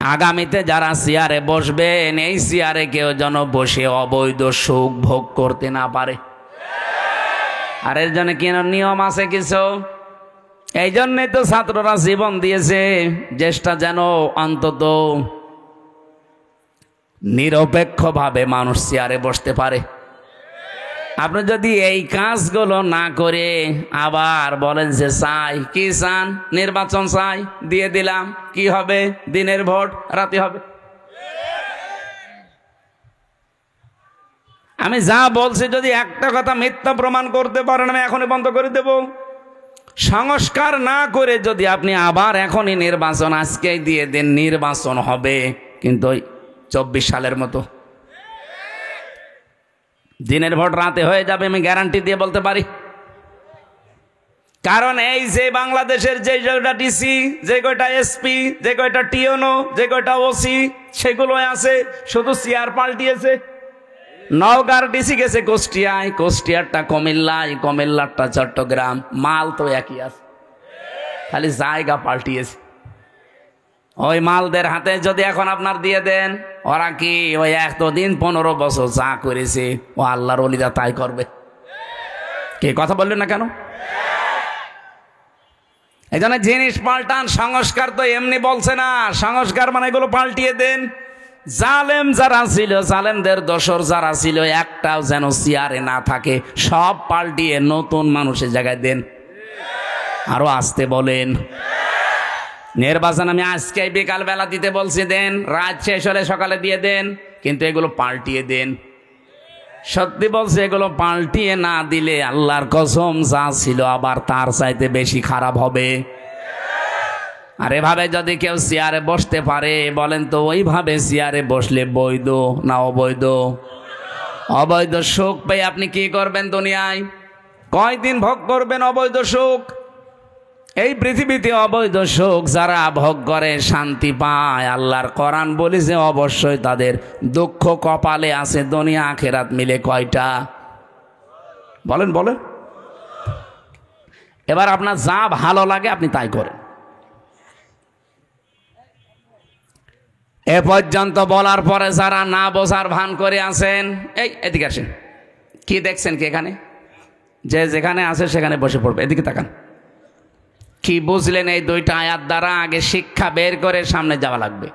আগামীতে যারা চেয়ারে বসবেন এই চেয়ারে কেউ যেন বসে অবৈধ সুখ ভোগ করতে না পারে। আর এর জন্য কি নিয়ম আছে কিছু? এই জন্যই তো ছাত্ররা জীবন দিয়েছে, চেষ্টা যেন অন্তত নিরপেক্ষভাবে মানুষ চেয়ারে বসতে পারে। আপনি যদি এই কাজগুলো না করে আবার বলেন যে চাই, কি চান? নির্বাচন চাই, দিয়ে দিলাম, কি হবে? দিনের ভোট রাতে হবে। আমি যা বলছি যদি একটা কথা মিথ্যা প্রমাণ করতে পারেন আমি এখনই বন্ধ করে দেব। সংস্কার না করে যদি আপনি আবার এখনই নির্বাচন আজকেই দিয়ে দেন, নির্বাচন হবে কিন্তু ওই 24 সালের মতো। দিনের ভোট রাতে হয়ে যাবে, আমি গ্যারান্টি দিয়ে বলতে পারি। কারণ এই যে বাংলাদেশের যে কয়টা ডিসি, যে কয়টা এসপি, যে কয়টা টিওনো, যে কয়টা ওসি, সেগুলো আছে, শুধু চেয়ার পাল্টিয়েছে। নওগাঁর ডিসি গেছে কুষ্টিয়ায়, কুষ্টিয়ারটা কুমিল্লায়, কুমিল্লারটা চট্টগ্রাম, মাল তো একই আছে, খালি জায়গা পাল্টিয়েছে। ওই মালদের হাতে যদি এখন আপনার দিয়ে দেন, ওরা কি ওই এতদিন 15 বছর যা করেছে ও আল্লাহর ওলিরা তাই করবে? কে কথা বললেন না কেন? এই জন্য জিনিস পাল্টান। সংস্কার তো এমনি বলছে না, সংস্কার মানে এগুলো পাল্টিয়ে দেন। জালেম যারা ছিল, জালেমদের দোসর যারা ছিল, একটাও যেন চেয়ারে না থাকে, সব পাল্টিয়ে নতুন মানুষের জায়গায় দেন। আরো আসতে বলেন। নির্বাচন আমি আজকে বিকাল বেলা দিতে বলছি, দেন। রাত শেষ হলে সকালে দিয়ে দেন, কিন্তু এগুলো পাল্টিয়ে দেন। সত্যি বলছে, এগুলো পাল্টিয়ে না দিলে আল্লাহর কসম যা ছিল আবার তার চাইতে বেশি খারাপ হবে। আর এভাবে যদি কেউ চেয়ারে বসতে পারে, বলেন তো ওইভাবে চেয়ারে বসলে বৈধ না অবৈধ? অবৈধ সুখ পেয়ে আপনি কি করবেন দুনিয়ায়? কয়দিন ভোগ করবেন অবৈধ সুখ? এই পৃথিবীতে অবৈধ সুখ যারা ভোগ করে শান্তি পায়, আল্লাহর কোরআন বলেছে অবশ্যই তাদের দুঃখ কপালে আছে। দুনিয়া আখেরাত মিলে কয়টা? বলেন বলেন। এবার আপনার যা ভালো লাগে আপনি তাই করেন। এ পর্যন্ত বলার পরে যারা না বোঝার ভান করে আছেন, এই এদিকে আসেন। কি দেখছেন কি এখানে? যে যেখানে আছে সেখানে বসে পড়বে। এদিকে তাকান। কি বুঝলেন এই দুইটা আয়াত দ্বারা? আগে শিক্ষা বের করে সামনে যাওয়া লাগবে।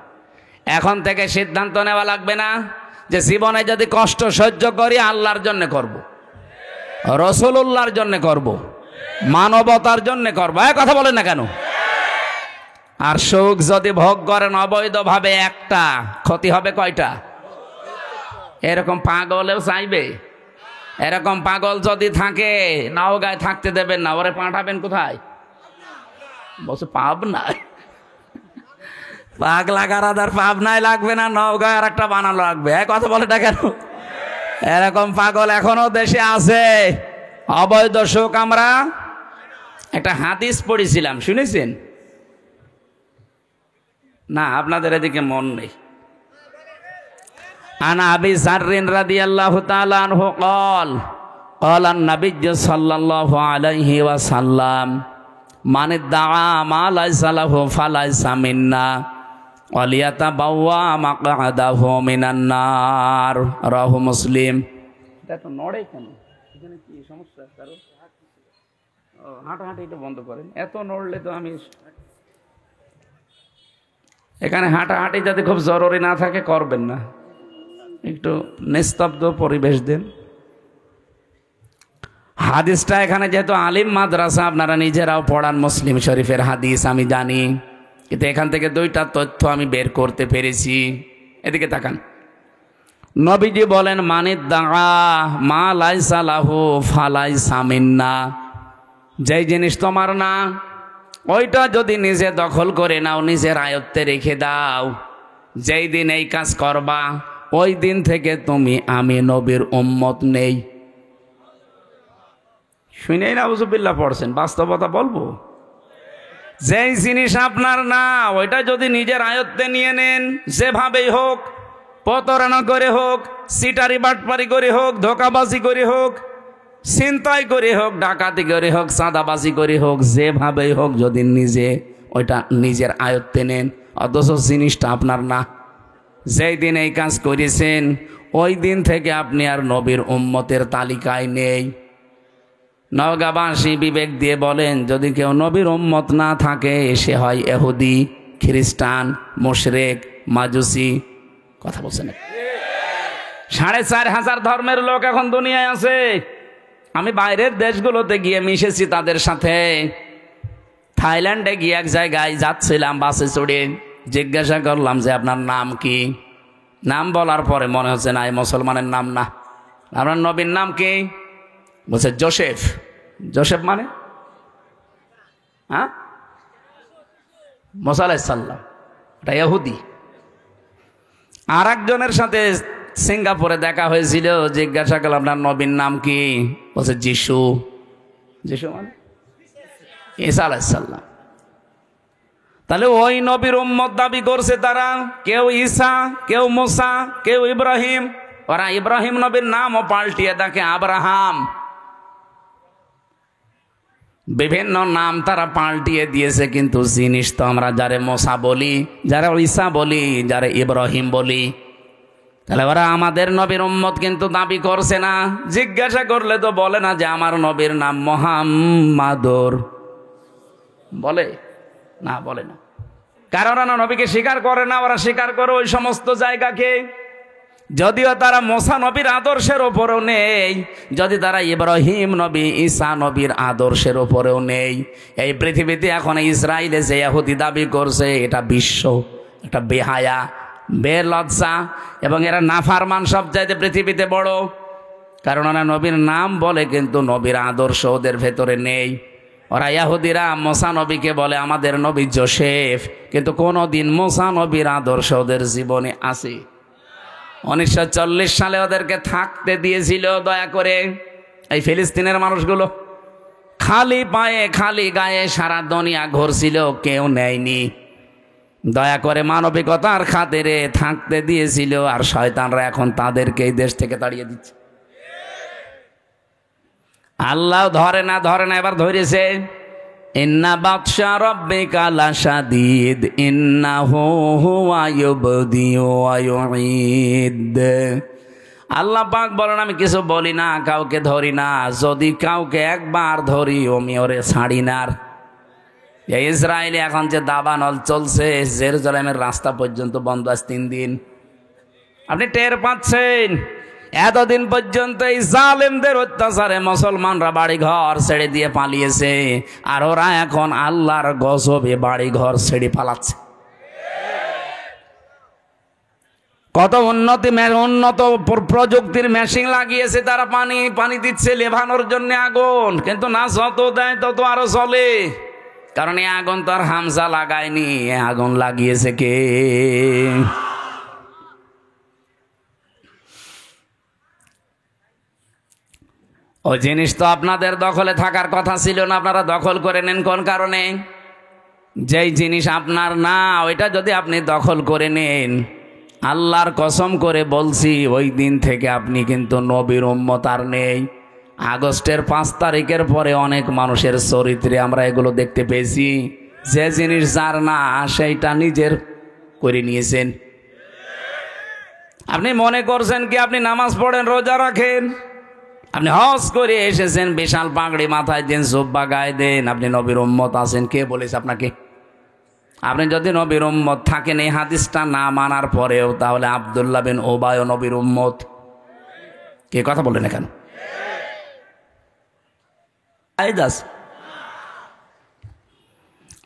এখন থেকে সিদ্ধান্ত নেওয়া লাগবে না যে জীবনে যদি কষ্ট সহ্য করি আল্লাহর জন্য করব, রাসূলুল্লাহর জন্য করব, মানবতার জন্য করব। এই কথা বলেন না কেন? আর সুখ যদি ভোগ করেন অবৈধভাবে, একটা ক্ষতি হবে কয়টা? এরকম পাগলেও চাইবে। এরকম পাগল যদি থাকে নওগাঁয় থাকতে দেবেন না, ওরে পাঠাবেন কোথায়? বলছে পাবনায়। পাগলা গারাদার পাবনায় লাগবে না, নওগাঁয় আর একটা বানানো লাগবে। এক কথা বলে না কেন? এরকম পাগল এখনো দেশে আছে। অবৈধ সুখ আমরা একটা হাদিস পড়েছিলাম, শুনেছেন না? আপনাদের এদিকে মন নেই। আন আবি যাররিন রাদিয়াল্লাহু তাআলা আনহু قال قال النبي صلى الله عليه وسلم من ادعى ما ليس له فليس منا وليتبوأ مقعده من النار رواه মুসলিম। এটা তো নড়ে কেন? এখানে কি সমস্যা? কারো হাঁটাহাঁটি এটা বন্ধ করেন। এত নড়লে তো আমি এখানে হাঁটাহাঁটি যদি খুব জরুরি না থাকে করবেন না, একটু নিস্তব্ধ পরিবেশ দেন। হাদিসটা এখানে যেহেতু আলিম মাদ্রাসা, আপনারা নিজেরাও পড়ান মুসলিম শরীফের হাদিস, আমি জানি, কিন্তু এখান থেকে দুইটা তথ্য আমি বের করতে পেরেছি। এদিকে তাকান। নবীজি বলেন, মানিদ্দাআ মা লাইসা লাহু ফালাইসা মিন্না। যেই জিনিস তোমার না, ওইটা যদি নিজে দখল করে নাও, নিজের আয়ত্তে রেখে দাও, যেই দিন এই কাজ করবা ওই দিন থেকে তুমি আমি নবীর উম্মত নেই। শুনেই না আউযুবিল্লাহ পড়ছেন, বাস্তবতা বলবো। যেই জিনিস আপনার না, ওইটা যদি নিজের আয়ত্তে নিয়ে নেন, যেভাবেই হোক, প্রতারণা করে হোক, সিটারি বাটপারি করে হোক, ধোকাবাজি করে হোক, ছিনতাই করে হোক, ডাকাতি করে হোক, চাঁদাবাজি করে হোক, যেভাবেই হোক, যদি নিজে ওইটা নিজের আয়ত্তে নেন, অথচ জিনিসটা আপনার না। যেই দিন এই কাজ করেছেন ওই দিন থেকে আপনি আর নবীর উম্মতের তালিকায় নেই। নওগাঁবাসী বিবেক দিয়ে বলেন, যদি কেউ নবীর উম্মত না থাকে সে হয় ইহুদি, খ্রিস্টান, মুশরিক, মাজুসি। কথা বলছেন? 4,500 ধর্মের লোক এখন দুনিয়ায় আছে। আমি বাইরের দেশগুলোতে গিয়ে মিশেছি তাদের সাথে। থাইল্যান্ডে গিয়ে এক জায়গায় যাচ্ছিলাম বাসে চড়ে, জিজ্ঞাসা করলাম যে আপনার নাম কি? নাম বলার পরে মনে হচ্ছে না এই মুসলমানের নাম না। আপনার নবীর নাম কি? বলছে জোসেফ। জোসেফ মানে? হ্যাঁ, মুসা আলাইহিস সালাম, এটা ইহুদি। আর একজনের সাথে সিঙ্গাপুরে দেখা হয়েছিল, জিজ্ঞাসা করলাম আপনার নবীর নাম কি? বলছে যিশু। যিশু মানে ঈসা আলাইহিস সালাম। তাহলে ওই নবীর উম্মত দাবি করছে তারা। কেউ ঈসা, কেউ মুসা, কেউ ইব্রাহিম। ওরা ইব্রাহিম নবীর নামও পাল্টিয়ে দেখে আব্রাহাম। বিভিন্ন নাম তারা পাল্টিয়ে দিয়েছে, কিন্তু জিনিস তো আমরা যারে মুসা বলি, যারা ঈসা বলি, যারা ইব্রাহিম বলি। তাহলে ওরা আমাদের নবীর উম্মত কিন্তু দাবি করছে না। জিজ্ঞাসা করলে তো বলে না যে আমার নবীর নাম মুহাম্মাদুর, বলে না, বলে না। কারণ ওরা নবীকে স্বীকার করে না, ওরা স্বীকার করে ওই সমস্ত জায়গাকে। যদিও তারা মুসা নবীর আদর্শের ওপরেও নেই, যদি তারা ইব্রাহিম নবী, ঈসা নবীর আদর্শের ওপরেও নেই। এই পৃথিবীতে এখন ইসরায়েলে যে ইহুদি দাবি করছে এটা বিশ্ব, একটা বেহায়া, বেলজ্জা, এবং এরা নাফারমান সব চাইতে পৃথিবীতে বড়। কারণ ওরা নবীর নাম বলে কিন্তু নবীর আদর্শ ওদের ভেতরে নেই। ওরা ইহুদিরা মুসা নবীকে বলে আমাদের নবী জোসেফ, কিন্তু কোনোদিন মুসা নবীর আদর্শ ওদের জীবনে আছে? 1940 সালে ওদেরকে থাকতে দিয়েছিল দয়া করে এই ফিলিস্তিনের মানুষগুলো। খালি পায়ে খালি গায়ে সারা দুনিয়া ঘুরছিল, কেউ নেয়নি। দয়া করে মানবিকতার খাতিরে থাকতে দিয়েছিল, আর শয়তানরা এখন তাদেরকে এই দেশ থেকে তাড়িয়ে দিচ্ছে। আল্লাহ ধরে না, এবার ধরেছে। ইন্না বাতশা রাব্বিকা লাশাদীদ ইন্নাহু হুয়া ইউবদিউ ওয়া ইউঈদ। আল্লাহ পাক বলেন আমি কিছু বলি না, কাউকে ধরি না, যদি কাউকে একবার ধরি আমি ওরে ছাড়ি না। ইসরায়েলে এখন যে দাবানল চলছে, জেরুজালেমের রাস্তা পর্যন্ত বন্ধ আছে 3 দিন। আপনি টের পাচ্ছেন? এতদিন পর্যন্ত এই জালেমদের অত্যাচারে মুসলমানরা বাড়ি ঘর ছেড়ে দিয়ে পালিয়েছে, আর ওরা এখন আল্লাহর গজবে বাড়ি ঘর ছেড়ে পালাচ্ছে। কত উন্নত প্রযুক্তির মেশিন লাগিয়েছে তারা, পানি দিচ্ছে লেভানোর জন্য আগুন, কিন্তু না যত দেয় তত আরো চলে। কারণ এই আগুন তো আর হামজা লাগায়নি, আগুন লাগিয়েছে কে? ওই জিনিস তো আপনাদের দখলে থাকার কথা ছিল না, আপনারা দখল করে নেন কোন কারণে? যেই জিনিস আপনার না ওইটা যদি আপনি দখল করে নেন, আল্লাহর কসম করে বলছি ওই দিন থেকে আপনি কিন্তু নবীর উম্মত আর নেই। আগস্টের 5 তারিখের পরে অনেক মানুষের চরিত্রে আমরা এগুলো দেখতে পেয়েছি। যে জিনিস যার না সেইটা নিজের করে নিয়েছেন। আপনি মনে করছেন কি আপনি নামাজ পড়েন, রোজা রাখেন, আপনি হজ করে এসেছেন, বিশাল পাগড়ি মাথায় দেন, জুব্বা গায়ে দেন, আপনি নবীর উম্মত আছেন? কে বলেছে আপনাকে? আপনি যদি নবীর উম্মত থাকেন এই হাদিসটা না মানার পরেও, তাহলে আব্দুল্লাহ বিন উবাই নবীর উম্মত। কে কথা বললেন না কেন?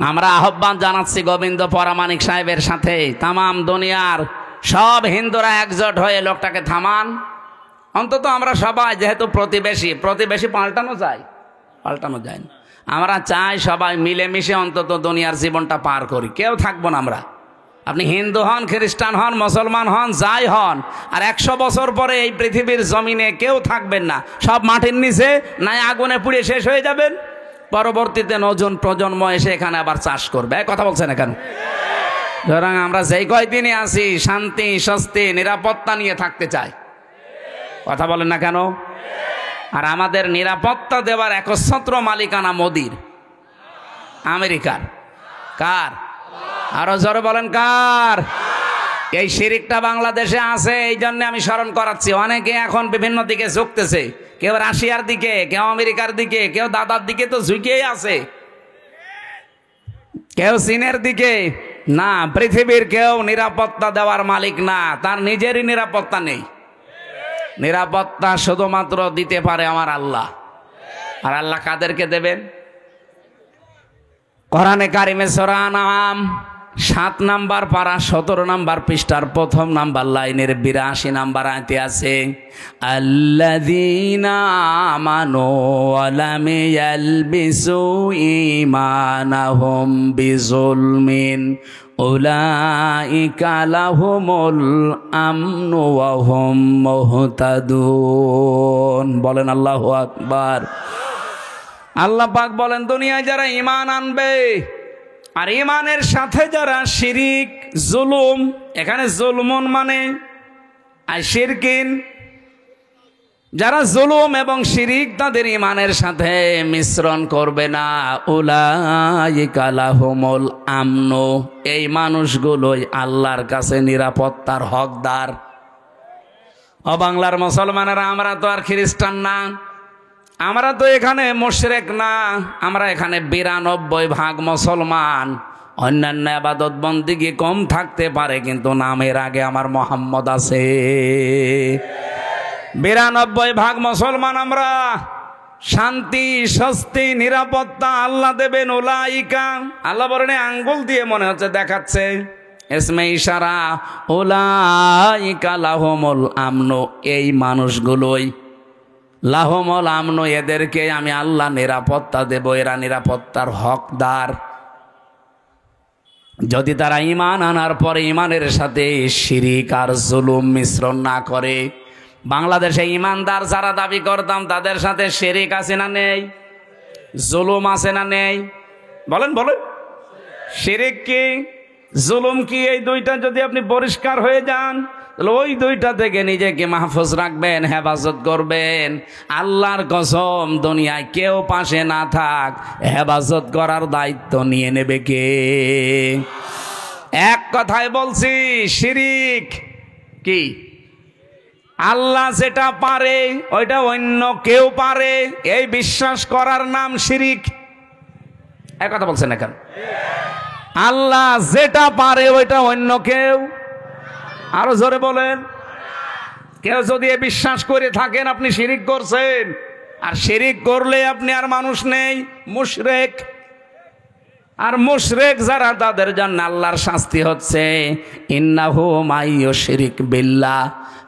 আমরা আহ্বান জানাচ্ছি গোবিন্দ পরামানিক সাহেবের সাথে, তামাম দুনিয়ার সব হিন্দুরা একজোট হয়ে লোকটাকে থামান। অন্তত আমরা সবাই, যেহেতু প্রতিবেশী পাল্টানো যায় না, আমরা চাই সবাই মিলেমিশে অন্তত দুনিয়ার জীবনটা পার করি। কেউ থাকবো না আমরা, আপনি হিন্দু হন, খ্রিস্টান হন, মুসলমান হন, যাই হন, আর 100 বছর পরে এই পৃথিবীর জমিনে কেউ থাকবেন না। সব মাটির নিচে নাই আগুনে পুড়ে শেষ হয়ে যাবেন। পরবর্তীতে নতুন প্রজন্ম এসে এখানে আবার চাষ করবে। কথা বলছেন না কেন? সুতরাং আমরা যেই কয়দিনে আছি শান্তি, স্বস্তি, নিরাপত্তা নিয়ে থাকতে চাই। কথা বলেন না কেন? আর আমাদের নিরাপত্তা দেওয়ার একচ্ছত্র মালিকানা মোদির, আমেরিকার। কার? আরো জোরে বলেন কার? এই শিরিকটা বাংলাদেশে আছে, এই জন্য আমি স্মরণ করাচ্ছি। অনেকে এখন বিভিন্ন দিকে ঝুঁকতেছে, কেউ রাশিয়ার দিকে, কেউ আমেরিকার দিকে, কেউ দাদার দিকে তো ঝুঁকেই আছে, কেউ চীনের দিকে। না, পৃথিবীর কেউ নিরাপত্তা দেওয়ার মালিক না, তার নিজেরই নিরাপত্তা নেই। নিরাপত্তা শুধুমাত্র দিতে পারে আমার আল্লাহ। আর আল্লাহ কাদেরকে দেবেন? কোরআনে কারিমে সূরা আনআম 7 নাম্বার পারা 17 নাম্বার পৃষ্ঠার প্রথম নাম্বার লাইনের 82 নাম্বার আয়াতে আছে, আল্লাযীনা আমানু ওয়া লাম ইয়ালবিসু ঈমানাহুম বিযুলমিন উলাইকা লাহুমুল আমনু ওয়া হুম মুহতাদুন। বলেন আল্লাহু আকবার। আল্লাহ পাক বলেন, দুনিয়ায় যারা ঈমান আনবে আর ঈমানের সাথে যারা শিরিক, জুলুম, এখানে জুলমুন মানে আর শিরকিন, যারা জুলুম এবং শিরিক তাদের ঈমানের সাথে মিশ্রণ করবে না, উলাইকা লাহুমুল আমনু, এই মানুষগুলোই আল্লাহর কাছে নিরাপত্তার হকদার। ও বাংলার মুসলমানেরা, আমরা তো আর খ্রিস্টান না, আমরা তো এখানে মুশরিক না, আমরা এখানে 92% মুসলমান। অন্যান্য ইবাদত বন্দেগী কম থাকতে পারে, কিন্তু নামের আগে আমার মোহাম্মদ আছে। 92% মুসলমান আমরা। শান্তি, স্বস্তি, নিরাপত্তা আল্লাহ দেবেন। উলাইকা, আল্লাহ বলেন আঙ্গুল দিয়ে মনে হচ্ছে দেখাচ্ছে, ইসমে ইশারা, উলাইকা লাহুমুল আমনু, এই মানুষগুলোই লাহুমুল আমনু, এদেরকে আমি আল্লাহ নিরাপত্তা দেব, এরা নিরাপত্তার হকদার। যদি তারা ঈমান আনার পরে ঈমানের সাথে শিরিক আর জুলুম মিশ্রণ না করে। বাংলাদেশে ঈমানদার যারা দাবি করতাম, তাদের সাথে শিরিক আছে না নেই? জুলুম আছে না নেই? বলেন বলেন। শিরিক কি, জুলুম কি, এই দুইটা যদি আপনি পরিষ্কার হয়ে যান, ওই দুইটা থেকে নিজেকে মাহফুজ রাখবেন, হেফাজত করবেন। আল্লাহর কসম, দুনিয়ায় কেউ পাশে না থাক, হেফাজত করার দায়িত্ব নিয়ে নেবে কে? এক কথায় বলছি, শিরিক কি? আল্লাহ যেটা পারে ওইটা অন্য কেউ পারে, এই বিশ্বাস করার নাম শিরিক। এক কথা বলছেন এখন, আল্লাহ যেটা পারে ওইটা অন্য কেউ, আরো জোরে বলেন। কেউ যদি এ বিশ্বাস করে থাকেন আপনি শিরিক করছেন, আর শিরিক করলে আপনি আর মানুষ নেই, মুশরিক। আর মুশরিক যারা, তাদের জন্য আল্লাহর শাস্তি হচ্ছে, ইন্নাহু মাইয়ুশরিক বিল্লাহ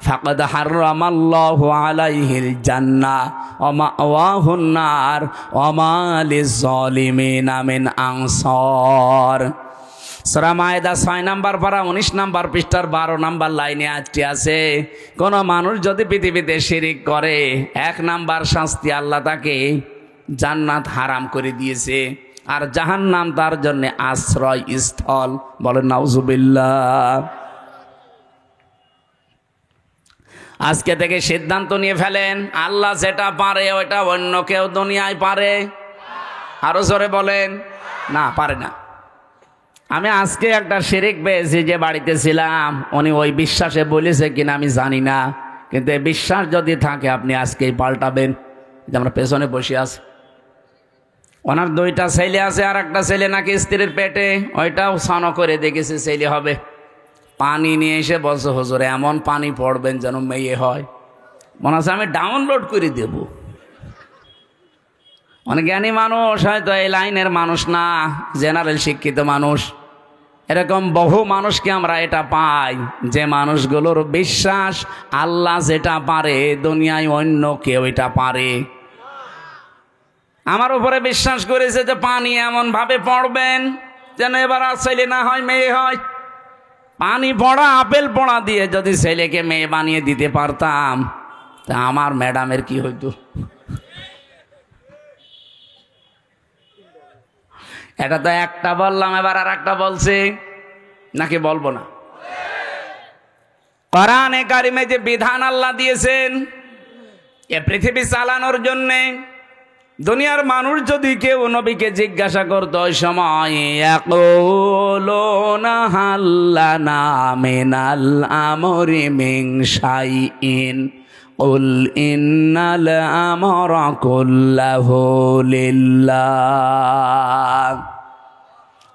ফাকাদ হারামাল্লাহু আলাইহিল জান্নাহ ওয়া মাওয়াহুন নার ওয়া মা লিয-যালিমিনা মিন আনসার। সূরা মায়েদা 6 নাম্বার পারা 19 নাম্বার পৃষ্ঠার 12 নাম্বার লাইনে আজটি আছে, কোন মানুষ যদি পৃথিবীতে শিরিক করে, 1 নাম্বার শাস্তি, আল্লাহ তাকে জান্নাত হারাম করে দিয়েছে, আর জাহান্নাম তার জন্য আশ্রয় স্থল। বলেন নাউজুবিল্লাহ। আজকে থেকে সিদ্ধান্ত নিয়ে ফেলেন, আল্লাহ যেটা পারে ওইটা অন্য কেউ দুনিয়ায় পারে? আরো জোরে বলেন, না পারে না। আমি আজকে একটা শিরিক পেয়েছি, যে বাড়িতে ছিলাম, উনি ওই বিশ্বাসে বলেছে কিনা আমি জানি না, কিন্তু এই বিশ্বাস যদি থাকে আপনি আজকেই পাল্টাবেন। যে আমরা পেছনে বসে আছি, ওনার 2টা ছেলে আছে, আর একটা ছেলে নাকি স্ত্রীর পেটে, ওইটাও সন করে দেখেছে ছেলে হবে। পানি নিয়ে এসে বলছে, হুজুর এমন পানি পড়বেন যেন মেয়ে হয়। মনে হচ্ছে আমি ডাউনলোড করে দেব। অনেক জ্ঞানী মানুষ, হয়তো এই লাইনের মানুষ না, জেনারেল শিক্ষিত মানুষ, এরকম বহু মানুষকে আমরা এটা পাই, যে মানুষগুলোর বিশ্বাস আল্লাহ যেটা পারে দুনিয়ায় অন্য কেউ এটা পারে। আমার উপরে বিশ্বাস করেছে যে পানি এমন ভাবে পড়বেন যেন এবার আর ছেলে না হয় মেয়ে হয়। পানি পড়া, আপেল পড়া দিয়ে যদি ছেলেকে মেয়ে বানিয়ে দিতে পারতাম, তা আমার ম্যাডামের কি হইতো? এটা তো একটা বললাম, এবার আর একটা বলছি, নাকি বলবো না? কোরআনে কারিমে যে বিধান আল্লাহ দিয়েছেন এ পৃথিবী চালানোর জন্যে, দুনিয়ার মানুষ যদি কেউ নবীকে জিজ্ঞাসা করতো ওই সময় ইয়াকুলুনা হাল্লানা মিনাল আমরি মিন শাইইন কুল ইন্নাল আমরা কুল্লাহু লিল্লাহ।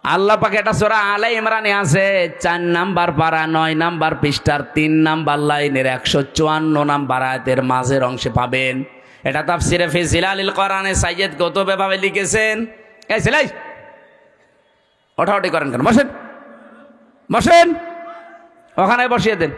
আল্লাহ পাক এটা সূরা আলে ইমরানে আছে 4 নাম্বার পারা 9 নাম্বার পৃষ্ঠার 3 নাম্বার লাইনের 154 নাম্বার আয়াতের মাঝের অংশে পাবেন। এটা তাফসিরে ফি জিলালিল কোরআনে সাইয়্যিদ কুতুব এভাবে লিখেছেন। এই ছেলে ওঠাউঠি করেন কেন? বসেন বসেন, ওখানে বসিয়ে দেন।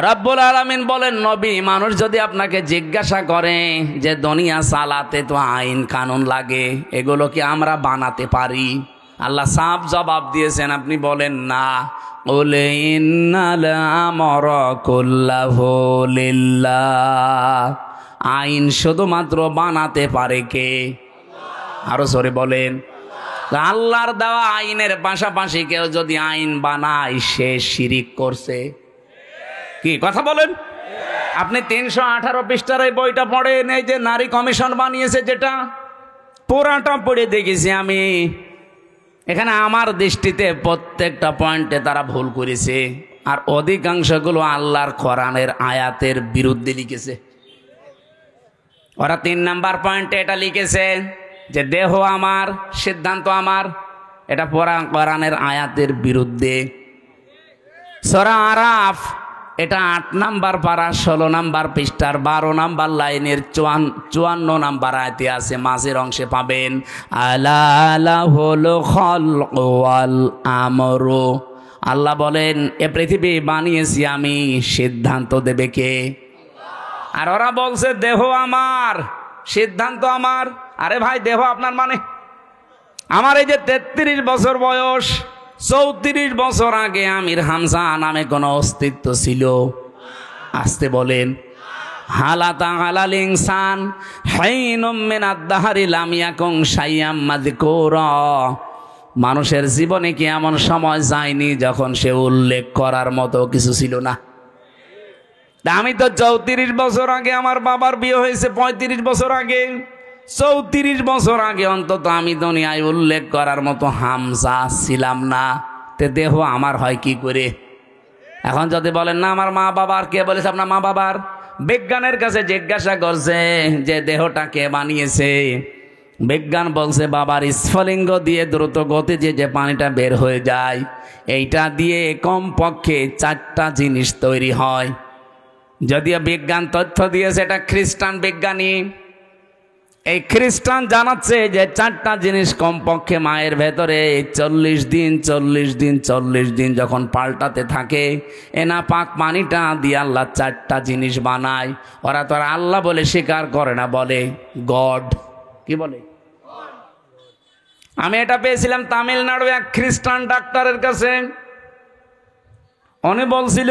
রব্বুল আলামিন বলেন, নবী মানুষ যদি আপনাকে জিজ্ঞাসা করে যে দুনিয়া চালাতে তো আইন কানুন লাগে, এগুলো কি আমরা বানাতে পারি? আল্লাহ সাফ জবাব দিয়েছেন, আপনি বলেন না। কুল ইন্নাল আমরা কুল্লাহু লিল্লাহ। আইন শুধুমাত্র বানাতে পারে কে? আরো জোরে বলেন। আল্লাহর দেওয়া আইনের পাশাপাশি কেউ যদি আইন বানায় সে শিরিক করছে। কি কথা বলেন? আপনি 318 পৃষ্ঠার এই বইটা পড়েন, এই যে নারী কমিশন বানিয়েছে, যেটা পুরাটা পড়ে দেখেছি আমি। এখানে আমার দৃষ্টিতে প্রত্যেকটা পয়েন্টে তারা ভুল করেছে, আর অধিকাংশগুলো আল্লাহর কোরআনের আয়াতের বিরুদ্ধে লিখেছে। ওরা 3 নাম্বার পয়েন্টে এটা লিখেছে যে দেহ আমার, সিদ্ধান্ত আমার। এটা কোরআনের আয়াতের বিরুদ্ধে। সূরা আরাফ এটা 8 নাম্বার পারা 16 নাম্বার পৃষ্ঠার 12 নাম্বার লাইনের 54 নাম্বার আয়াতে আছে, মাঝের অংশে পাবেন আলা লাহুল খালকু ওয়াল আমরু। আল্লাহ বলেন, এ পৃথিবী বানিয়েছি আমি, সিদ্ধান্ত দেবে কে? আর ওরা বলছে দেহ আমার, সিদ্ধান্ত আমার। আরে ভাই, দেহ আপনার মানে? আমার এই যে 33 বছর বয়স, 34 বছর আগে আমির হামজা নামে কোন অস্তিত্ব ছিল? আসতে বলেন। হালাতা হালাল ইনসান হাইনুম মিনাদ দাহরি লাম ইয়াকুন শাইয়াম মাযকুরা। মানুষের জীবনে কি এমন সময় যায়নি যখন সে উল্লেখ করার মতো কিছু ছিল না? আমি তো 34 বছর আগে আমার বাবার বিয়ে হয়েছে, 35 বছর আগে, 34 বছর আগে অন্তত আমি দুনিয়ায় উল্লেখ করার মতো হামজা ছিলাম না। তে দেহ আমার হয় কি করে? এখন যদি বলেন না আমার মা বাবার, কে বলেছে আপনার মা বাবার? বিজ্ঞানের কাছে জিজ্ঞাসা করছে যে দেহটা কে বানিয়েছে। বিজ্ঞান বলছে বাবার স্ফলিঙ্গ দিয়ে দ্রুত গতিতে যে পানিটা বের হয়ে যায়, এইটা দিয়ে কমপক্ষে 4টা জিনিস তৈরি হয়। যদিও বিজ্ঞান তথ্য দিয়েছে, এটা খ্রিস্টান বিজ্ঞানী। এই খ্রিস্টান জানাচ্ছে যে 4টা জিনিস কমপক্ষে মায়ের ভেতরে 40 দিন যখন পাল্টাতে থাকে, এনা পাক পানিটা দিয়ে আল্লাহ 4টা জিনিস বানায়। ওরা তো আর আল্লাহ বলে স্বীকার করে না, বলে গড। কি বলে? আমি এটা পেয়েছিলাম তামিলনাড়ু এক খ্রিস্টান ডাক্তারের কাছে। উনি বলছিল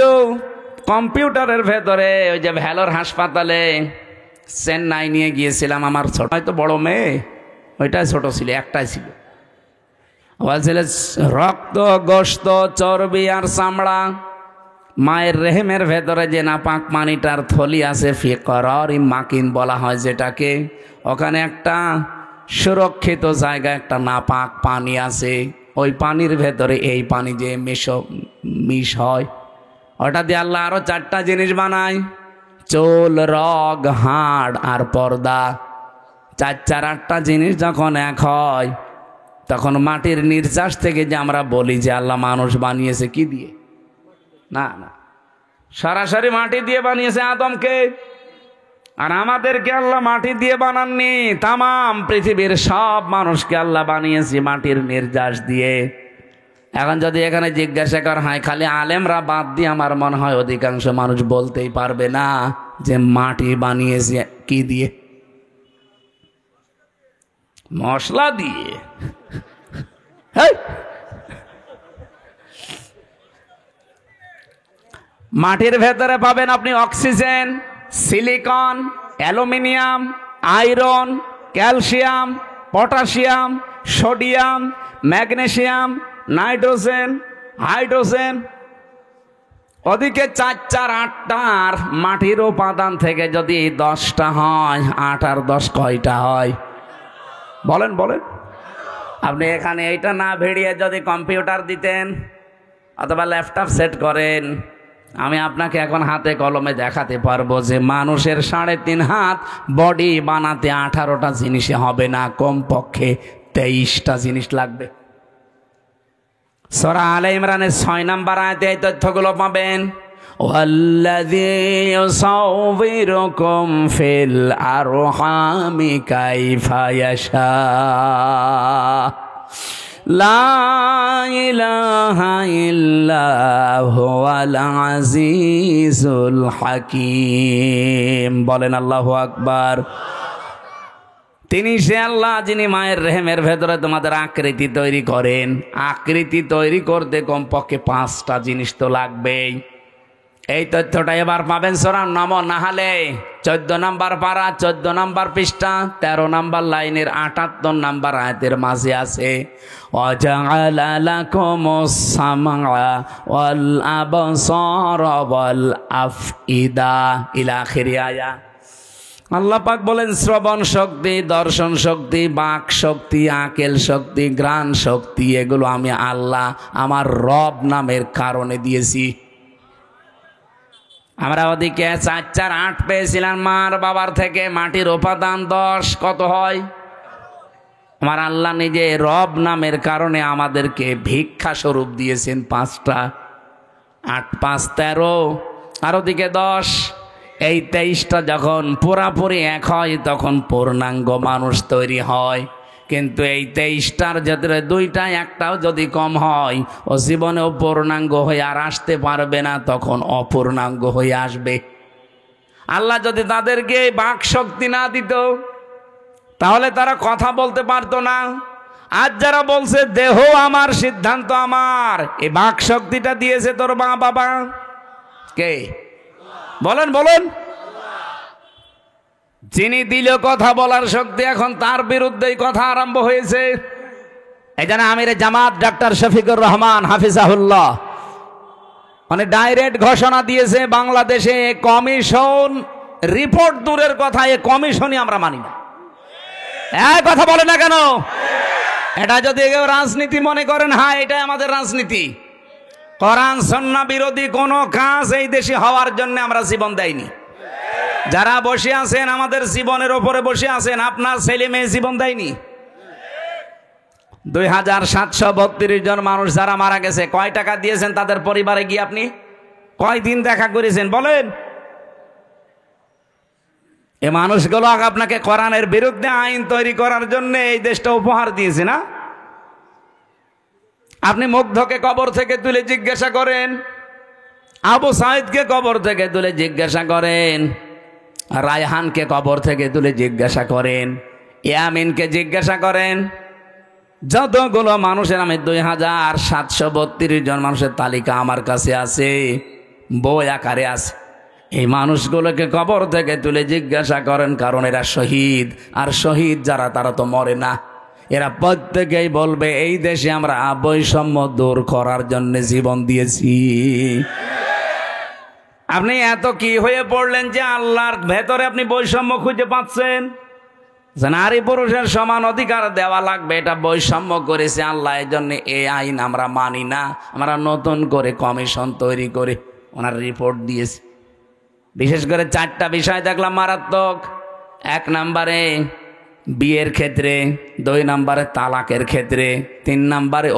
কম্পিউটারের ভেতরে, ওই যে ভেলোর হাসপাতালে চেন্নাই নিয়ে গিয়েছিলাম, আমার ছোট, হয়তো বড় মেয়ে, ওইটাই ছোট ছিল, একটাই ছিল। বলছিল রক্ত, গোশত, চর্বি আর চামড়া, মায়ের রেহেমের ভেতরে যে নাপাক পানিটার থলি আছে, ফিকরার মাকিন বলা হয় যেটাকে, ওখানে একটা সুরক্ষিত জায়গা, একটা নাপাক পানি আছে। ওই পানির ভেতরে এই পানি যে মিশ হয়, ওটা দিয়ে আল্লাহ আরো 4টা জিনিস বানায়, চুল, রগ, হাড় আর পর্দা। 4-8টা জিনিস যখন এক হয়, তখন মাটির নির্যাস থেকে যে আমরা বলি যে আল্লাহ মানুষ বানিয়েছে কি দিয়ে? না না, সরাসরি মাটি দিয়ে বানিয়েছে আদমকে। আর আমাদেরকে আল্লাহ মাটি দিয়ে বানাননি, তামাম পৃথিবীর সব মানুষকে আল্লাহ বানিয়েছে মাটির নির্যাস দিয়ে। এখন যদি এখানে জিজ্ঞাসা করা হয়, খালি আলেমরা বাদ দিয়ে আমার মনে হয় অধিকাংশ মানুষ বলতেই পারবে না যে মাটি বানিয়েছে কি দিয়ে? মশলা দিয়ে। মাটির ভেতরে পাবেন আপনি oxygen, silicon, aluminium, iron, calcium, potassium, sodium, magnesium, nitrogen, hydrogen. ওদিকে 4 4 8টার মাটির উপাদান থেকে যদি 10টা হয়, 8 আর 10 কয়টা হয় বলেন বলেন? আপনি এখানে এইটা না ভেড়িয়ে যদি কম্পিউটার দিতেন অথবা ল্যাপটপ সেট করেন, আমি আপনাকে এখন হাতে কলমে দেখাতে পারবো যে মানুষের 3.5 হাত বডি বানাতে 18টা জিনিসে হবে না, কমপক্ষে 23টা জিনিস লাগবে। সূরা আলে ইমরানের 6 নম্বর আয়াতে এই তথ্যগুলো পাবেন। ওয়াল্লাযী ইউসাউবিরুকুম ফিল আরহামি কাইফা ইয়াশা লা ইলাহা ইল্লা হুয়াল আজিজুল হাকীম। বলেন আল্লাহু আকবার। তিনি সে আল্লাহ যিনি মায়ের রেহেমের ভেতরে তোমাদের আকৃতি তৈরি করেন। আকৃতি তৈরি করতে কমপক্ষে 5টা জিনিস তো লাগবেই। এই তথ্যটা এবার পাবেন সূরা নাহলে 14 নম্বর পারা, 14 নম্বর পৃষ্ঠা, 13 নম্বর লাইনের 78 নম্বর আয়াতের মাঝে আছে। ওয়াজআলা লাকুমুস সামআ ওয়াল আবসারা ওয়াল আফইদা ইলা আখির আয়া। আল্লাহ পাক বলেন শ্রবণ শক্তি, দর্শন শক্তি, বাক শক্তি, আকেল শক্তি, ঘ্রাণ শক্তি এগুলো আমি আল্লাহ আমার রব নামের কারণে দিয়েছি। আমরা ওদিকে 4 4 8 পেয়েছিলাম মার বাবার থেকে, মাটির উপাদান 10 কত হয়? আমার আল্লাহ নিজে রব নামের কারণে আমাদেরকে ভিক্ষা স্বরূপ দিয়েছেন 5টা। 8 5 13 আর ওদিকে 10, এই 23টা যখন পুরাপুরি এক হয় তখন পূর্ণাঙ্গ মানুষ তৈরি হয়। কিন্তু এই 23টার ভেতরে 2টা 1টাও যদি কম হয় ও জীবনেও পূর্ণাঙ্গ হয়ে আর আসতে পারবে না, তখন অপূর্ণাঙ্গ হয়ে আসবে। আল্লাহ যদি তাদেরকে বাক শক্তি না দিত তাহলে তারা কথা বলতে পারতো না। আজ যারা বলছে দেহ আমার, সিদ্ধান্ত আমার, এই বাক শক্তিটা দিয়েছে তোর মা বাবা কে? বলেন বলেন। যিনি দিল কথা বলার শক্তি, এখন তার বিরুদ্ধেই কথা আরম্ভ হয়েছে। এই জন্য আমিরে জামাত ডাক্তার শফিকুর রহমান হাফিজাহুল্লাহ মানে ডাইরেক্ট ঘোষণা দিয়েছে বাংলাদেশে কমিশন রিপোর্ট দূরের কথা, এ কমিশনই আমরা মানি না। এক কথা বলে না কেন? এটা যদি কেউ রাজনীতি মনে করেন, হ্যাঁ এটাই আমাদের রাজনীতি। কোরআন সুন্নাহ বিরোধী কোনো কাজ এই দেশে হওয়ার জন্য আমরা জীবন দেয়নি। যারা বসে আছেন আমাদের জীবনের ওপরে বসে আছেন, আপনার ছেলে মেয়ে জীবন দেয়নি। 2732 জন মানুষ যারা মারা গেছে, কয় টাকা দিয়েছেন তাদের পরিবারে গিয়ে? আপনি কয়দিন দেখা করেছেন বলেন? এই মানুষগুলো আপনাকে কোরআনের বিরুদ্ধে আইন তৈরি করার জন্য এই দেশটা উপহার দিয়েছে না? আপনি মুগ্ধকে কবর থেকে তুলে জিজ্ঞাসা করেন, আবু সাইদকে কবর থেকে তুলে জিজ্ঞাসা করেন, রায়হানকে কবর থেকে তুলে জিজ্ঞাসা করেন, ইয়ামিনকে জিজ্ঞাসা করেন, যতগুলো মানুষের আমি 2732 জন মানুষের তালিকা আমার কাছে আছে, বই আকারে আছে। এই মানুষগুলোকে কবর থেকে তুলে জিজ্ঞাসা করেন, কারণ এরা শহীদ। আর শহীদ যারা তারা তো মরে না। এরা প্রত্যেকেই বলবে এই দেশে আমরা বৈষম্য দূর করার জন্য জীবন দিয়েছি। আপনি এত কি হয়ে পড়লেন যে আল্লাহর ভেতরে আপনি বৈষম্য খুঁজে পাচ্ছেন? যে নারী পুরুষের সমান অধিকার দেওয়া লাগবে, এটা বৈষম্য করেছে আল্লাহ। এই জন্য এই আইন আমরা মানি না। আমরা নতুন করে কমিশন তৈরি করে ওনার রিপোর্ট দিয়েছি। বিশেষ করে 4টা বিষয় দেখলাম মারাত্মক। 1 নম্বরে বিয়ের ক্ষেত্রে, 2 নম্বরে তালাকের ক্ষেত্রে, 3 নম্বরে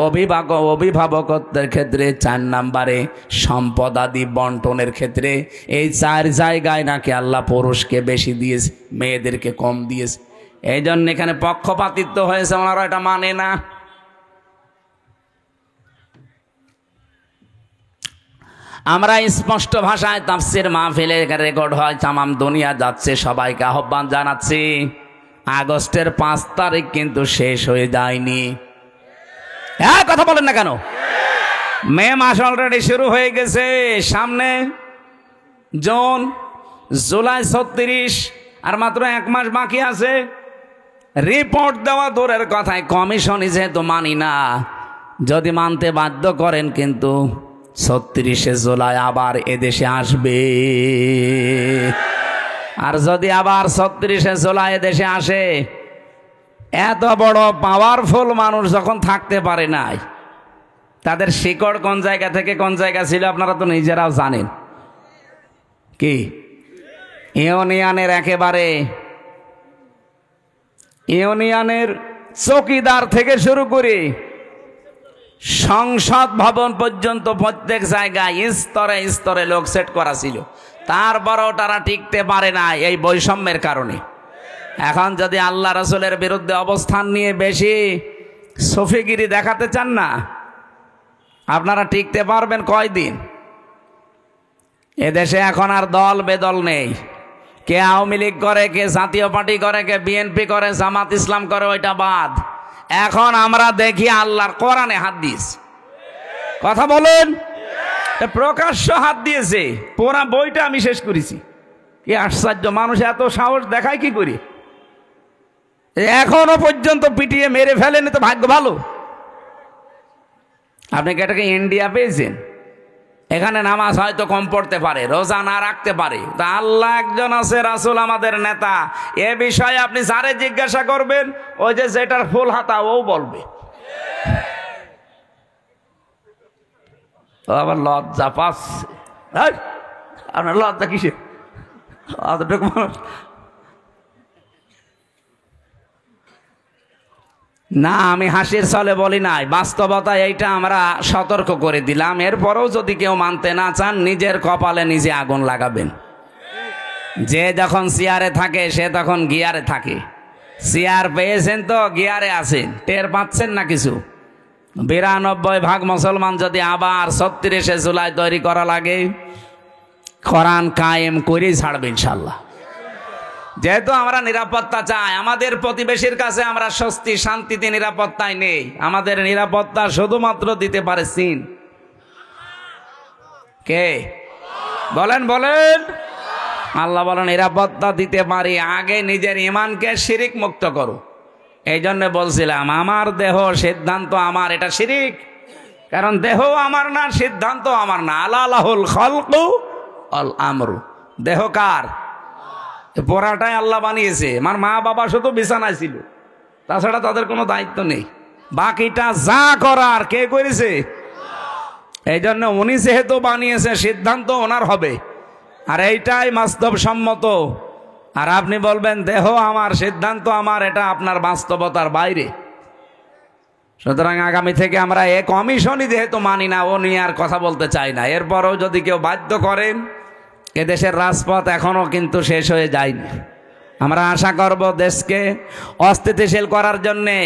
অভিভাবকত্বের ক্ষেত্রে, 4 নম্বরে সম্পদাদি বন্টনের ক্ষেত্রে। এই 4 জায়গায় নাকি আল্লাহ পুরুষকে বেশি দিয়েছে, মেয়েদেরকে কম দিয়েছে। এই জন্য এখানে পক্ষপাতিত্ব হয়েছে, ওনারা এটা মানে না। আমরা স্পষ্ট ভাষায় তাফসীর মাহফিলে রেকর্ড হয়, তামাম দুনিয়া যাচ্ছে, সবাইকে আহ্বান জানাচ্ছি। আগস্টের 5 তারিখ কিন্তু শেষ হয়ে যায়নি। হ্যাঁ কথা বলেন না কেন? মে মাস অলরেডি শুরু হয়ে গেছে। সামনে জুন, জুলাই 36, আর মাত্র 1 মাস বাকি আছে। রিপোর্ট দেওয়া দূরের কথায় কমিশনই যেহেতু মানি না, যদি মানতে বাধ্য করেন কিন্তু 36শে জুলাই আবার এদেশে আসবে। আর যদি আবার 36শে জুলাই এদেশে আসে, এত বড় পাওয়ারফুল মানুষ যখন থাকতে পারে নাই, তাদের শিকড় কোন জায়গা থেকে কোন জায়গা ছিল আপনারা তো নিজেরাও জানেন। কি ইউনিয়নের একেবারে ইউনিয়নের চৌকিদার থেকে শুরু করে সংসদ ভবন পর্যন্ত প্রত্যেক জায়গায় স্তরে স্তরে লোক সেট করা ছিল, তারপরও তারা টিকতে পারে না এই বৈষম্যের কারণে। এখন যদি আল্লাহ রাসূলের বিরুদ্ধে অবস্থান নিয়ে বেশি সফিগিরি দেখাতে চান না, আপনারা টিকতে পারবেন কয়দিন? এদেশে এখন আর দল বেদল নেই। কে আওয়ামী লীগ করে, কে জাতীয় পার্টি করে, কে বিএনপি করে, জামাত ইসলাম করে, ওইটা বাদ। এখন আমরা দেখি আল্লাহর কোরআনে হাত দিয়েছে। কথা বলেন, প্রকাশ্য হাত দিয়েছে। পুরা বইটা আমি শেষ করেছি। কি আশ্চর্য, মানুষ এত সাহস দেখায় কি করে? এখনো পর্যন্ত পিটিয়ে মেরে ফেলেনি তো ভাগ্য ভালো। আপনি কি এটাকে ইন্ডিয়া পেয়েছেন? এখানে নামাজ হয়তো কম পড়তে পারে, রোজা না রাখতে পারে, তা আল্লাহ একজন আছে, রাসূল আমাদের নেতা। এ বিষয়ে আপনি যারে জিজ্ঞাসা করবেন, ওই যে যেটার ফুল হাতা ও বলবে। আবার লজ্জা পাচ্ছে। আপনার লজ্জা কিসে? না, আমি হাসির ছলে বলি নাই, বাস্তবতা এইটা আমরা সতর্ক করে দিলাম। এরপরেও যদি কেউ মানতে না চান, নিজের কপালে নিজে আগুন লাগাবেন। যে যখন চেয়ারে থাকে সে তখন গিয়ারে থাকে। চেয়ার পেয়েছেন তো গিয়ারে আছেন, টের পাচ্ছেন না কিছু। 92% মুসলমান যদি আবার 36শে জুলাই তৈরি করা লাগে, কোরআন কায়েম করেই ছাড়বে ইনশাল্লাহ। যেহেতু আমরা নিরাপত্তা চাই, আমাদের প্রতিবেশীর কাছে আমরা স্বস্তি শান্তিতে নিরাপত্তায় নেই। আমাদের নিরাপত্তা শুধুমাত্র দিতে পারে চীন। কে বলেন? বলেন। আল্লাহ বলেন নিরাপত্তা দিতে পারি, আগে নিজের ঈমানকে শিরিক মুক্ত করো। এই জন্য বলছিলাম আমার দেহ সিদ্ধান্ত আমার, এটা শিরিক। কারণ দেহ আমার না, সিদ্ধান্ত আমার না। আলাহুল খালকু আল আমরু। দেহ কার? পড়াটাই আল্লাহ বানিয়েছে। আমার মা বাবা শুধু বিছানায় ছিল, তাছাড়া তাদের কোনো দায়িত্ব নেই। বাকিটা যা করার কে করেছে? এই জন্য উনি যেহেতু বানিয়েছে, সিদ্ধান্ত ওনার হবে। আর এইটাই বাস্তবসম্মত। আর আপনি বলবেন দেহ আমার, সিদ্ধান্ত আমার, এটা আপনার বাস্তবতার বাইরে। সুতরাং আগামী থেকে আমরা এ কমিশনই যেহেতু মানি না, ও নিয়ে আর কথা বলতে চাই না। এরপরও যদি কেউ বাধ্য করেন, এদেশের রাজপথ এখনো কিন্তু শেষ হয়ে যায়নি। আমরা আশা করব দেশকে অস্থিতিশীল করার জন্যে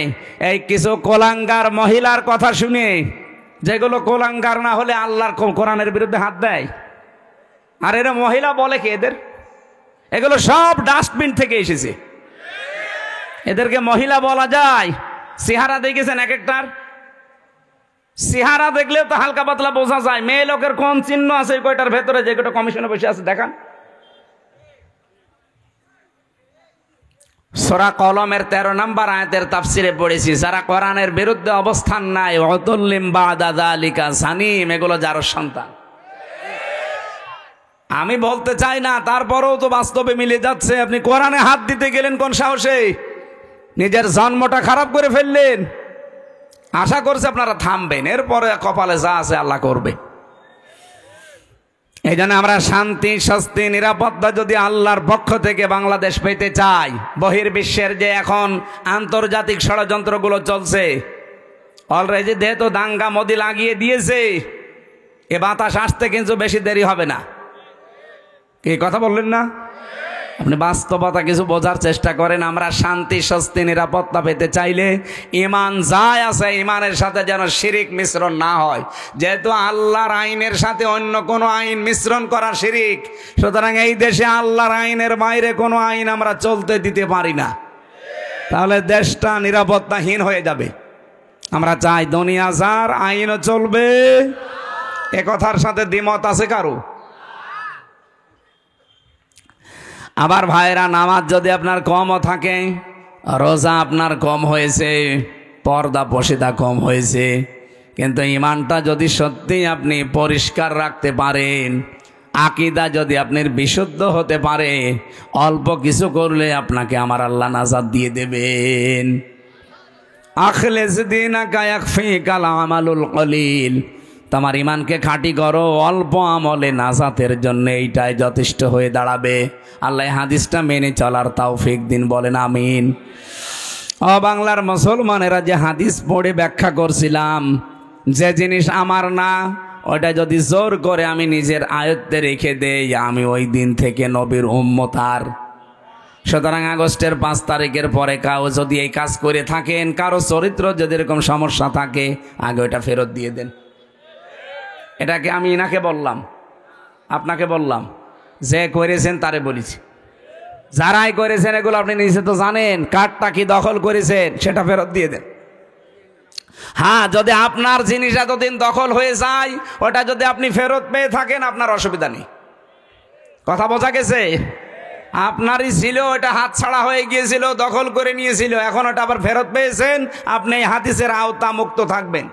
এই কিছু কোলাঙ্গার মহিলার কথা শুনে, যেগুলো কোলাঙ্গার না হলে আল্লাহর কোরআনের বিরুদ্ধে হাত দেয়। আর এরা মহিলা বলে কি এদের? এগুলো সব ডাস্টবিন থেকে এসেছে। এদেরকে মহিলা বলা যায়? চেহারা দেখেছেন এক একটার? চেহারা দেখলেও তো হালকা পাতলা বোঝা যায় মেয়ে লোকের কোন চিহ্ন আছে কয়টার ভেতরে, যে কটা কমিশনে বসে আছে দেখান। সূরা কলমের 13 নম্বর আয়াতের তাফসিরে পড়েছি, যারা কোরআনের বিরুদ্ধে অবস্থান নাই, ওয়াতুল্লিম বাদা যালিকা জানিম, এগুলো যার সন্তান। আমি বলতে চাই না, তারপরেও তো বাস্তবে মিলে যাচ্ছে। আপনি কোরআনে হাত দিতে গেলেন কোন সাহসে? নিজের জন্মটা খারাপ করে ফেললেন। আশা করছে আপনারা থামবেন, এরপরে কপালে যা আছে আল্লাহ করবে। এই জন্য আমরা শান্তি, স্বস্তি, নিরাপত্তা যদি আল্লাহর পক্ষ থেকে বাংলাদেশ পেতে চাই, বহির্বিশ্বের যে এখন আন্তর্জাতিক ষড়যন্ত্রগুলো চলছে, অলরেডি যেহেতু দাঙ্গা মোদি লাগিয়ে দিয়েছে, এ বাতাস আসতে কিন্তু বেশি দেরি হবে না। কি কথা বললেন না? আপনি বাস্তবতা কিছু বোঝার চেষ্টা করেন। আমরা শান্তি, স্বস্তি, নিরাপত্তা পেতে চাইলে ঈমান যাই আছে, ঈমানের সাথে যেন শিরিক মিশ্রণ না হয়। যেহেতু আল্লাহর আইনের সাথে অন্য কোনো আইন মিশ্রণ করা শিরিক, সুতরাং এই দেশে আল্লাহর আইনের বাইরে কোনো আইন আমরা চলতে দিতে পারি না। তাহলে দেশটা নিরাপত্তাহীন হয়ে যাবে। আমরা চাই দুনিয়া যার, আইনও চলবে। এ কথার সাথে দ্বিমত আছে কারো? আবার ভাইরা, নামাজ যদি আপনার কমও থাকে, রোজা আপনার কম হয়েছে, পর্দা পশিদা কম হয়েছে, কিন্তু ইমানটা যদি সত্যি আপনি পরিষ্কার রাখতে পারেন, আকীদা যদি আপনার বিশুদ্ধ হতে পারে, অল্প কিছু করলে আপনাকে আমার আল্লাহ নাজাত দিয়ে দেবেন। আখলিস দীনাকা ইয়াকফিকাল আমালুল কলিল, তোমার ইমানকে খাঁটি করো, অল্প আমলে নাজাতের জন্য এইটাই যথেষ্ট হয়ে দাঁড়াবে। আল্লাহ হাদিসটা মেনে চলার তৌফিক দিন, বলেন আমিন। ও বাংলার মুসলমানেরা, যে হাদিস পড়ে ব্যাখ্যা করছিলাম, যে জিনিস আমার না ওটা যদি জোর করে আমি নিজের আয়ত্তে রেখে দেই, আমি ওই দিন থেকে নবীর উম্মত। আর সুতরাং আগস্টের 5 তারিখের পরে কাউ যদি এই কাজ করে থাকেন, কারো চরিত্র যদি এরকম সমস্যা থাকে, আগে ওটা ফেরত দিয়ে দেন। এটাকে আমি ইনাকে বললাম, আপনাকে বললাম, যে করেছেন তারে বলেছি। যারাই করেছেন এগুলো আপনি নিজে তো জানেন, কার্ডটা কি দখল করেছেন সেটা ফেরত দিয়ে দেন। হ্যাঁ, যদি আপনার জিনিস এতদিন দখল হয়ে যায়, ওটা যদি আপনি ফেরত পেয়ে থাকেন, আপনার অসুবিধা নেই। কথা বোঝা গেছে? আপনারই ছিল, ওটা হাতছাড়া হয়ে গিয়েছিল, দখল করে নিয়েছিল, এখন ওটা আবার ফেরত পেয়েছেন, আপনি এই হাদিসের আওতা মুক্ত থাকবেন।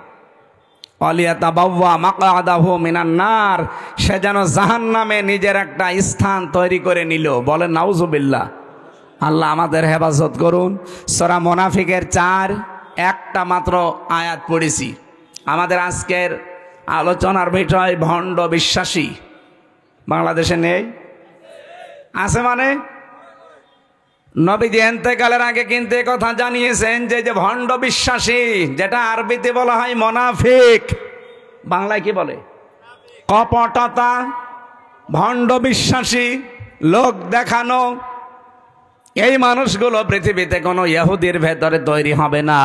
ওয়ালিয়াতাবাওয়া মাকআদাহু মিনান নার, সে যেন জাহান্নামে নিজের একটা স্থান তৈরি করে নিল। বলেন নাউজুবিল্লাহ। আল্লাহ আমাদের হেফাজত করুন। সূরা মুনাফিকের 4 একটা মাত্র আয়াত পড়েছি। আমাদের আজকের আলোচনার বিষয় ভণ্ড বিশ্বাসী। বাংলাদেশে নেই, আছে মানে নবীজি ইন্তেকালের আগে কিন্তু এ কথা জানিয়েছেন যে ভণ্ড বিশ্বাসী, যেটা আরবিতে বলা হয় মুনাফিক, বাংলায় কি বলে? কপটতা। ভণ্ড বিশ্বাসী, লোক দেখানো, এই মানুষগুলো পৃথিবীতে কোনো ইহুদির ভেতরে তৈরি হবে না,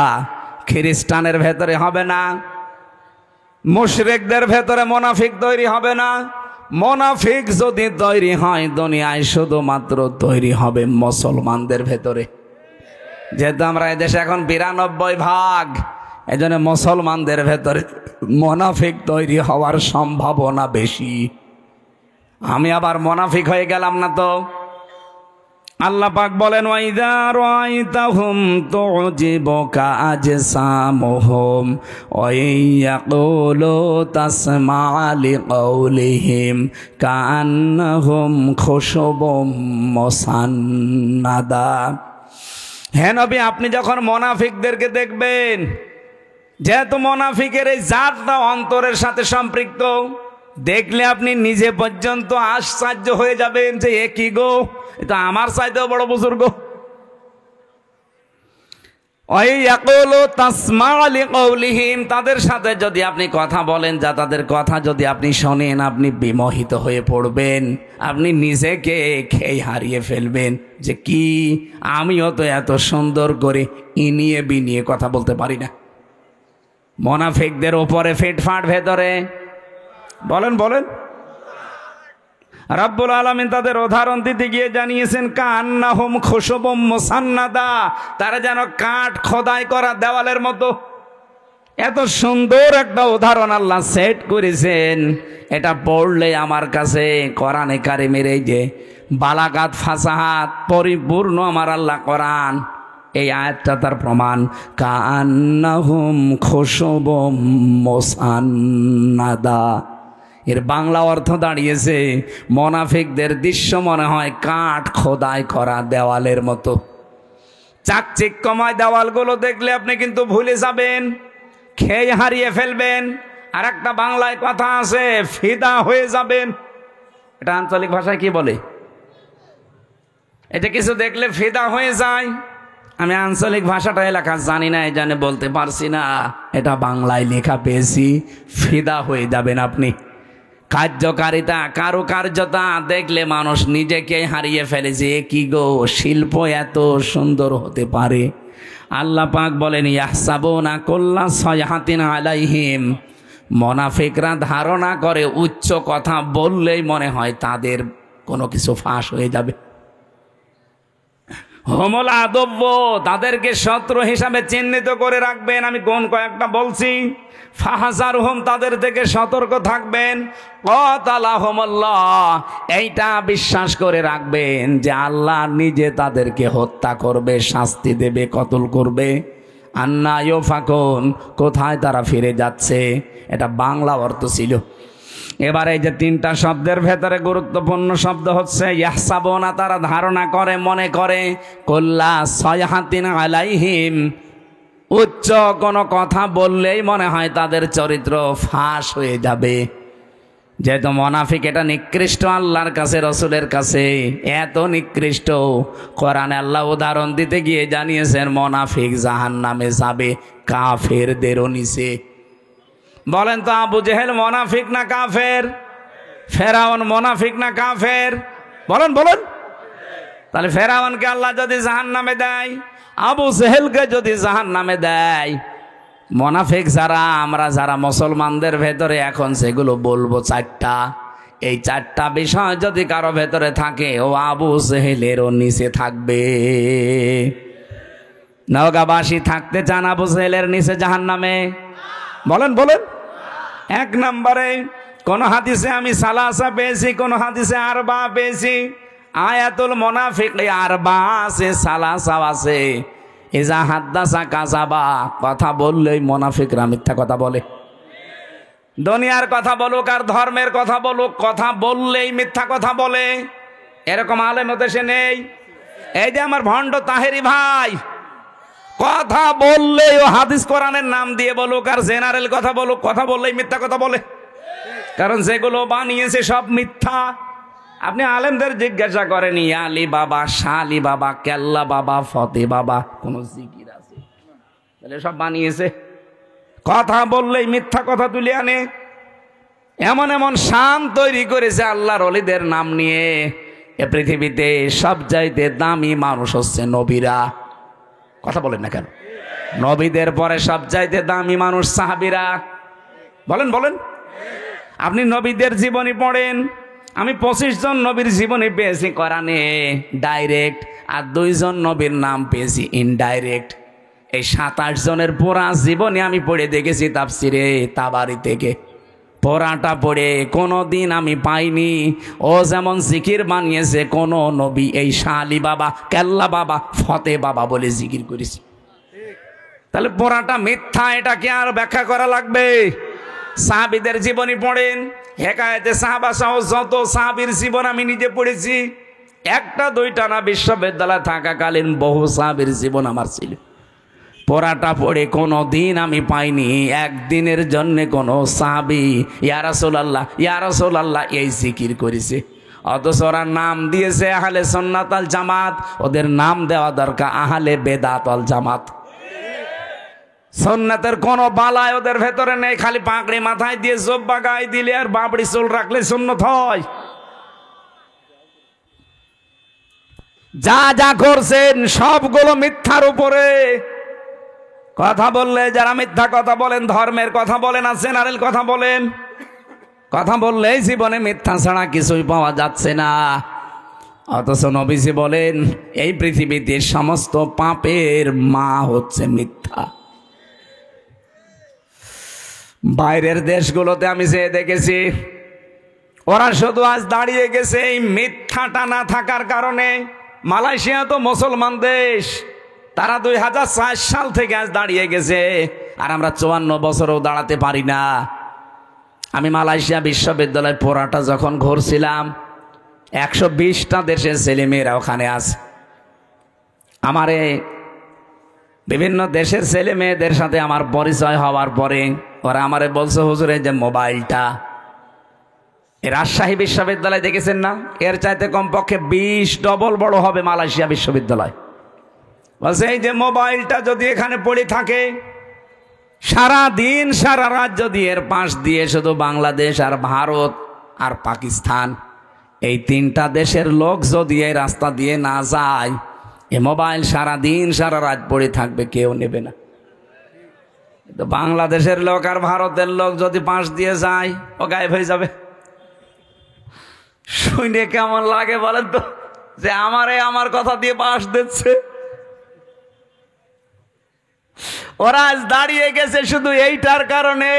খ্রিস্টানের ভেতরে হবে না, মুশরিকদের ভেতরে মুনাফিক তৈরি হবে না। মুনাফিক যদি তৈরি হয় দুনিয়ায়, শুধুমাত্র তৈরি হবে মুসলমানদের ভেতরে। যেহেতু আমরা এদেশে এখন 92 ভাগ, এজন্য মুসলমানদের ভেতরে মুনাফিক তৈরি হওয়ার সম্ভাবনা বেশি। আমি আবার মুনাফিক হয়ে গেলাম না তো? আল্লাহ পাক বলেন, ওয়াইদা রাআইতাহুম তুজিবুকা আজসামুহুম ওয়া ইয়াকুলু তাসমা'ু লিকাউলিহিম কাআন্নাহুম খুশুবুম মুসান্নাদা। হে নবী, আপনি যখন মুনাফিকদেরকে দেখবেন, যেহেতু মুনাফিকের এই জাতটা অন্তরের সাথে সম্পৃক্ত, দেখলে আপনি নিজে পর্যন্ত আশ্চর্য হয়ে যাবেন যে এ কি গো, এটা আমার চাইতেও বড় বুজুর্গ। তাদের সাথে যদি আপনি কথা বলেন, যা তাদের কথা যদি আপনি শোনেন, আপনি বিমোহিত হয়ে পড়বেন, আপনি নিজেকে খেয়ে হারিয়ে ফেলবেন যে কি, আমিও তো এত সুন্দর করে ইনিয়ে বিনিয়ে কথা বলতে পারি না। মুনাফিকদের ওপরে ফিটফাট, ভেতরে বলেন বলেন। রাব্বুল আলামিন তাদের উদাহরণ দিতে গিয়ে জানিয়েছেন, কান্নাহুম খুশুবুম মুসান্নাদা, তারা যেন কাঠ খোদাই করা দেওয়ালের মতো। এত সুন্দর একটা উদাহরণ আল্লাহ সেট করেছেন। এটা পড়লে আমার কাছে কোরআনে কারিমের এই যে বালাগাত ফাসাহাত পরিপূর্ণ আমার আল্লাহ কোরআন, এই আয়াতটা তার প্রমাণ। কান্নাহুম খুশুবুম মুসান্নাদা, এর বাংলা অর্থ দাঁড়িয়েছে, মুনাফিকদের দৃশ্য মনে হয় কাঠ খোদাই করা দেওয়ালের মতো। চাকচিক্যময় দেওয়ালগুলো দেখলে আপনি কিন্তু ভুলে যাবেন, খেয়ে হারিয়ে ফেলবেন। আর একটা বাংলায় কথা আছে, ফিদা হয়ে যাবেন। এটা আঞ্চলিক ভাষায় কি বলে? এটা কিছু দেখলে ফিদা হয়ে যায়। আমি আঞ্চলিক ভাষাটা এলাকা জানি না, এই জানে বলতে পারছি না। এটা বাংলায় লেখা পেয়েছি, ফিদা হয়ে যাবেন আপনি। কার্যকারিতা, কারুকার্যতা দেখলে মানুষ নিজেকে হারিয়ে ফেলেছে। কি গো, শিল্প এত সুন্দর হতে পারে। আল্লাহ পাক বলেন, ইয়াহসাবুনা কুল্লা সাইহাতিন আলাইহিম, মুনাফিকরা ধারণা করে উচ্চ কথা বললেই মনে হয় তাদের কোনো কিছু ফাঁস হয়ে যাবে। হুমুল আদব্য, তাদেরকে শত্রু হিসাবে চিহ্নিত করে রাখবেন। আমি কোন কয়েকটা বলছি। ফাহাজারহুম, তাদের থেকে সতর্ক থাকবেন। ক্বাতালাহুমুল্লাহ, এইটা বিশ্বাস করে রাখবেন যে আল্লাহ নিজে তাদেরকে হত্যা করবে, শাস্তি দেবে, কতল করবে। আন্না ইউফাকুন, কোথায় তারা ফিরে যাচ্ছে। এটা বাংলা অর্থ ছিল। এবারে এই যে তিনটা শব্দের ভেতরে গুরুত্বপূর্ণ শব্দ হচ্ছে ইয়াহসাবুনা, তারা ধারণা করে, মনে করে, কুল্লা সায়হাতিন আলাইহিম, উচ্চ কোনো কথা বললেই মনে হয় তাদের চরিত্র ফাঁস হয়ে যাবে। যেহেতু মুনাফিক এটা নিকৃষ্ট আল্লাহর কাছে, রসুলের কাছে এত নিকৃষ্ট, কোরআনে আল্লাহ উদাহরণ দিতে গিয়ে জানিয়েছেন মুনাফিক জাহান্নামে যাবে কাফেরদেরও নিচে। বলেন তো আবু জেহেল মুনাফিক না কাফের? ফেরাউন মুনাফিক না কাফের? বলেন বলেন। তাহলে ফেরাউনকে আল্লাহ যদি জাহান্নামে দেয়, আবু জেহেলকে যদি জাহান্নামে দেয়, মুনাফিক যারা আমরা যারা মুসলমানদের ভেতরে এখন সেগুলো বলবো চারটা, এই চারটা বিষয় যদি কারো ভেতরে থাকে ও আবু জেহেলেরও নিচে থাকবে। নওগাঁবাসী থাকতে চান আবু জেহেলের নিচে জাহান্নামে? বলেন বলেন। এক নম্বরে কোন হাদিসে আমি সালাসা পেয়েছি, কোন হাদিসে আরবা পেয়েছি। আয়াতুল মুনাফিক আরবা আছে, সালাসা আছে। ইজা হাদ্দাসা কাযাবা, কথা বললেই মুনাফিকরা মিথ্যা কথা বলে। দুনিয়ার কথা বলুক আর ধর্মের কথা বলুক, কথা বললেই মিথ্যা কথা বলে। এরকম আলেম দেশে নেই। এই যে আমার ভণ্ড তাহেরি ভাই, কথা বললেই ও হাদিস কোরআনের নাম দিয়ে বলুক আর জেনারেল কথা বলুক, কথা বললেই মিথ্যা কথা বলে। কারণ যেগুলো বানিয়েছে সব মিথ্যা। আপনি আলেমদের জিজ্ঞাসা করেন, আলী বাবা, শালি বাবা, কেল্লা বাবা, ফতে বাবা, কোন জিকির আছে? তাহলে সব বানিয়েছে। কথা বললেই মিথ্যা কথা তুলে আনে। এমন এমন শান তৈরি করেছে আল্লাহর ওলিদের নাম নিয়ে। এ পৃথিবীতে সব চাইতে দামি মানুষ হচ্ছে নবীরা। কথা বলেন না কেন? নবীদের পরে সব চাইতে দামি মানুষ সাহাবীরা। বলেন বলেন। আপনি নবীদের জীবনী পড়েন। আমি 25 জন নবীর জীবনী পেয়েছি কোরআনে ডাইরেক্ট, আর 2 জন নবীর নাম পেয়েছি ইনডাইরেক্ট। এই 27 জনের পুরা জীবনী আমি পড়ে দেখেছি তাফসিরে তাবারি থেকে। পড়াটা পড়ে কোনোদিন আমি পাইনি ও যেমন জিকির বানিয়েছে কোন নবী এই শালি বাবা, কেল্লা বাবা, ফতে বাবা বলে জিকির করেছি। তাহলে পড়াটা মিথ্যা, এটাকে আর ব্যাখ্যা করা লাগবে? সাহাবীদের জীবনী পড়েন, হেকায়েতে সাহাবা সহ যত সাহাবীর জীবন আমি নিজে পড়েছি। একটা দুইটা না, বিশ্ববিদ্যালয়ে থাকাকালীন বহু সাহাবীর জীবন আমার ছিল। পড়াটা পড়ে কোনো দিন আমি পাইনি একদিনের জন্য কোনো সাহাবী ইয়া রাসূলুল্লাহ, ইয়া রাসূলুল্লাহ এই জিকির করেছে। অথচ ওরা নাম দিয়েছে আহলে সুন্নাত ওয়াল জামাত, ওদের নাম দেওয়া দরকার আহলে বেদাত ওয়াল জামাত। সুন্নাতের কোন বালাই ওদের ভেতরে নেই। খালি পাগড়ি মাথায় দিয়ে জব্বা গায়ে দিলে আর বাবড়ি চুল রাখলে সুন্নত হয়। যা যা করছেন সবগুলো মিথ্যার উপরে। কথা বললে যারা মিথ্যা কথা বলেন, ধর্মের কথা বলেন আর জেনারেল কথা বলেন, কথা বললেই জীবনে মিথ্যা ছাড়া কিছুই পাওয়া যাচ্ছে না। অথচ নবীজি বলেন এই পৃথিবীতে সমস্ত পাপের মা হচ্ছে মিথ্যা। বাইরের দেশগুলোতে আমি যে দেখেছি ওরা শুধু আজ দাঁড়িয়ে গেছে এই মিথ্যাটা না থাকার কারণে। মালয়েশিয়া তো মুসলমান দেশ, তারা 2004 সাল থেকে আজ দাঁড়িয়ে গেছে, আর আমরা 54 বছরও দাঁড়াতে পারি না। আমি মালয়েশিয়া বিশ্ববিদ্যালয় পড়াটা যখন ঘুরছিলাম, 120টা দেশের ছেলেমেয়েরা ওখানে আছে। আমারে বিভিন্ন দেশের ছেলে মেয়েদের সাথে আমার পরিচয় হওয়ার পরে ওরা আমারে বলছে, হুজুর এই যে মোবাইলটা, এই রাজশাহী বিশ্ববিদ্যালয় দেখেছেন না, এর চাইতে কমপক্ষে 20 ডবল বড় হবে মালয়েশিয়া বিশ্ববিদ্যালয়। বলছে এই যে মোবাইলটা যদি এখানে পড়ে থাকে, সারা দিন সারা রাত যদি এর পাশ দিয়ে শুধু বাংলাদেশ আর ভারত আর পাকিস্তান এই 3টা দেশের লোক যদি এই রাস্তা দিয়ে না যায়, এ মোবাইল সারা দিন সারা রাত পড়ে থাকবে, কেউ নেবে না। তো বাংলাদেশের লোক আর ভারতের লোক যদি পাশ দিয়ে যায়, ও গায়েব হয়ে যাবে। শুনে কেমন লাগে বলেন তো, যে আমার কথা দিয়ে পাশ দিচ্ছে। ওরা আজ দাঁড়িয়ে গেছে শুধু এইটার কারণে।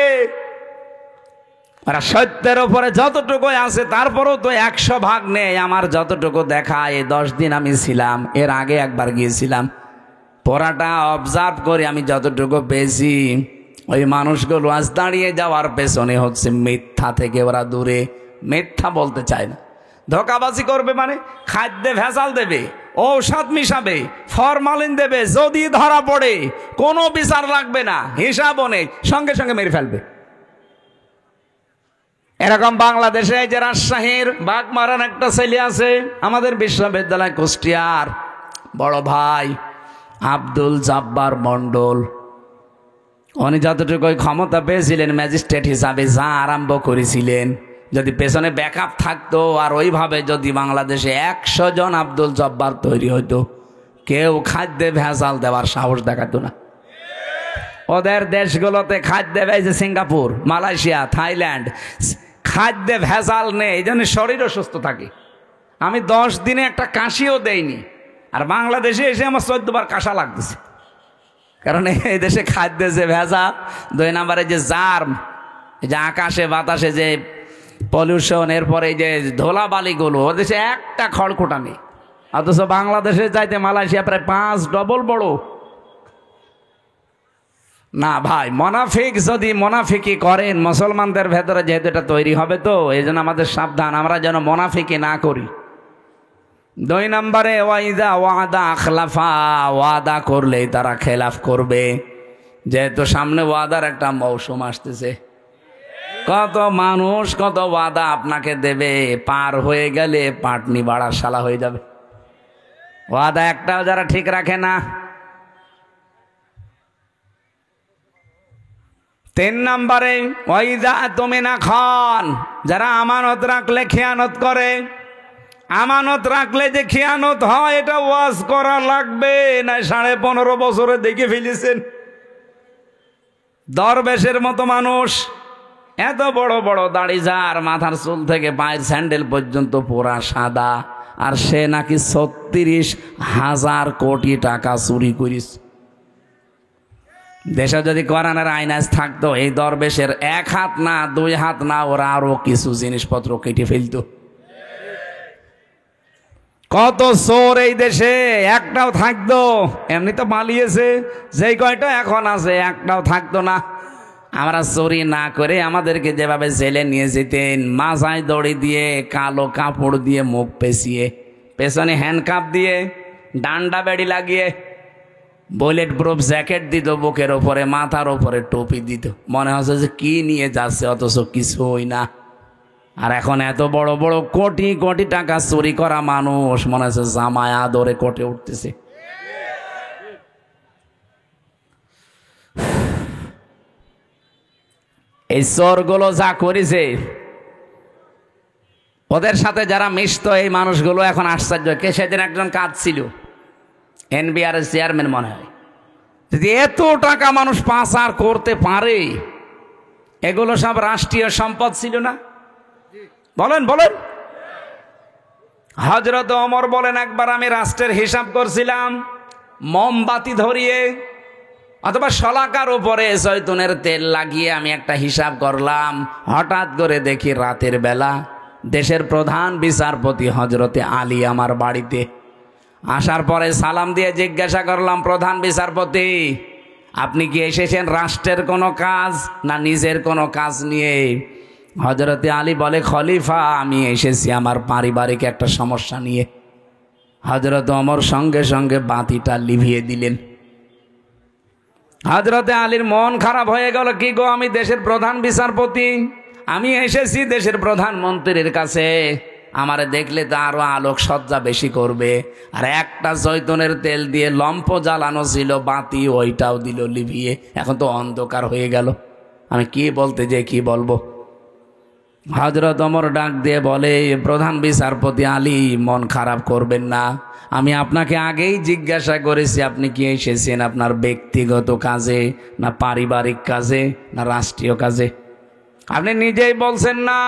ওরা সত্যের উপরে যতটুকু আছে তারপরেও তো 100 ভাগ নেই। আমার যতটুকু দেখা, এই 10 দিন আমি ছিলাম, এর আগে একবার গিয়েছিলাম, পড়াটা অবজার্ভ করে আমি যতটুকু পেয়েছি, ওই মানুষগুলো আজ দাঁড়িয়ে যাওয়ার পেছনে হচ্ছে মিথ্যা থেকে ওরা দূরে। মিথ্যা বলতে চায় না, ধোঁকাবাজি করবে মানে খাদ্যে ভেজাল দেবে, ঔষধ মিশাবে, ফরমালিন দেবে, যদি ধরা পড়ে কোনো বিচার লাগবে না, হিসাবও নেই, সঙ্গে সঙ্গে মেরে ফেলবে। এরকম বাংলাদেশে এই যে রাজশাহীর বাগমারার একটা ছেলে আছে, আমাদের বিশ্ববিদ্যালয় কুষ্টিয়ার বড় ভাই আব্দুল জব্বার মন্ডল, উনি যতটুকু ক্ষমতা পেয়েছিলেন ম্যাজিস্ট্রেট হিসাবে যা আরম্ভ করেছিলেন, যদি পেছনে ব্যাকআপ থাকতো আর ওইভাবে যদি বাংলাদেশে 100 জন আব্দুল জব্বার তৈরি হইতো, কেউ খাদ্যে ভেজাল দেওয়ার সাহস দেখাতো না। ওদের দেশগুলোতে খাদ্যে ভেজে সিঙ্গাপুর, মালয়েশিয়া, থাইল্যান্ড, খাদ্যে ভেজাল নেই, এই জন্য শরীরও সুস্থ থাকে। আমি 10 দিনে একটা কাশিও দেইনি, আর বাংলাদেশে এসে আমার 14 বার কাশা লাগতেছে, কারণ এই দেশে খাদ্যে যে ভেজাল। 2 নম্বরে যে জার্ম, এই যে আকাশে বাতাসে যে পলিউশন, এরপরে এই যে ধোলাবালিগুলো, ও দেশে একটা খড়কুটা নেই, অথচ বাংলাদেশে যাইতে মালয়েশিয়া প্রায় 5 ডবল বড়। না ভাই, মোনাফিক যদি মোনাফিকি করেন মুসলমানদের ভেতরে, যেহেতু এটা তৈরি হবে, তো এই জন্য আমাদের সাবধান, আমরা যেন মোনাফিকি না করি। 2 নম্বরে ওয়াইদা ওয়াদা আখলাফা, ওয়াদা করলেই তারা খেলাফ করবে, যেহেতু সামনে ওয়াদার একটা মৌসুম আসতেছে। কত মানুষ কত ওয়াদা আপনাকে দেবে, পার হয়ে গেলে পাটনি বাড়ার শালা হয়ে যাবে। ওয়াদা একটাও যারা ঠিক রাখে না। 3 নম্বরে ওয়াইদা তুমিনা খান, যারা আমানত রাখলে খেয়ানত করে। আমানত রাখলে যে খেয়ানত হয় এটা ওয়াজ করা লাগবে না, 15.5 বছরে দেখে ফেলেছেন। দরবেশের মতো মানুষ, এত বড় বড় দাড়ি, যার মাথার চুল থেকে পায়ের স্যান্ডেল পর্যন্ত পুরা সাদা, আর সে নাকি 36,000 কোটি টাকা চুরি করিস। দেশে যদি কোরআনের আইন আজ থাকতো, এই দরবেশের 1 হাত না 2 হাত না, ওরা আরো কিছু জিনিসপত্র কেটে ফেলতো। কত চোর এই দেশে, একটাও থাকতো, এমনি তো পালিয়েছে, যেই কয়টা এখন আছে একটাও থাকতো না। আমরা চুরি না করে আমাদেরকে যেভাবে জেলে নিয়ে যেতেন, মাথায় দড়ি দিয়ে, কালো কাপড় দিয়ে মুখ পেঁচিয়ে, পেছনে হ্যান্ডকাপ দিয়ে, ডান্ডা বেড়ি লাগিয়ে, বুলেট প্রুফ জ্যাকেট দিত বুকের ওপরে, মাথার ওপরে টুপি দিত, মনে হচ্ছে যে কি নিয়ে যাচ্ছে, অথচ কিছুই না। আর এখন এত বড় বড় কোটি কোটি টাকা চুরি করা মানুষ মনে হচ্ছে জামায় আদরে কোটে উঠতেছে। এই চোরগুলো যা করেছে, ওদের সাথে যারা মিশত এই মানুষগুলো এখন আশ্চর্য। কে সেদিন একজন কাজ ছিল, এনবিআর চেয়ারম্যান মনে হয়, যদি এত টাকা মানুষ পাচার করতে পারে, এগুলো সব রাষ্ট্রীয় সম্পদ ছিল না? বলেন বলেন। হযরত ওমর বলেন, একবার আমি রাষ্ট্রের হিসাব করছিলাম, মোমবাতি ধরিয়ে অথবা শলাকার উপরে জয়তুনের তেল লাগিয়ে আমি একটা হিসাব করলাম। হঠাৎ করে দেখি রাতের বেলা দেশের প্রধান বিচারপতি হযরতে আলী আমার বাড়িতে। আসার পরে সালাম দিয়ে জিজ্ঞাসা করলাম, প্রধান বিচারপতি, আপনি কি এসেছেন রাষ্ট্রের কোনো কাজ না নিজের কোনো কাজ নিয়ে? হযরতে আলী বলে, খলিফা, আমি এসেছি আমার পারিবারিক একটা সমস্যা নিয়ে। হযরত ওমর সঙ্গে সঙ্গে বাতিটা লিভিয়ে দিলেন। হযরতে আলীর মন খারাপ হয়ে গেল, কি গো, আমি দেশের প্রধান বিচারপতি, আমি এসেছি দেশের প্রধানমন্ত্রীর কাছে, আমারে দেখলে তো আরো আলোক সজ্জা বেশি করবে। আর একটা জয়তুনের তেল দিয়ে লম্প জ্বালানো ছিল, বাতি ওইটাও দিল লিভিয়ে, এখন তো অন্ধকার হয়ে গেল, আমি কি বলতে যে কি বলবো। হযরত ওমর ডাক দিয়ে বলে, প্রধান বিচারপতি আলী, মন খারাপ করবেন না, আমি আপনাকে আগেই জিজ্ঞাসা করেছি আপনি কি এসেছেন আপনার ব্যক্তিগত কাজে না পারিবারিক কাজে না রাষ্ট্রীয় কাজে? আপনি নিজেই বলছেন না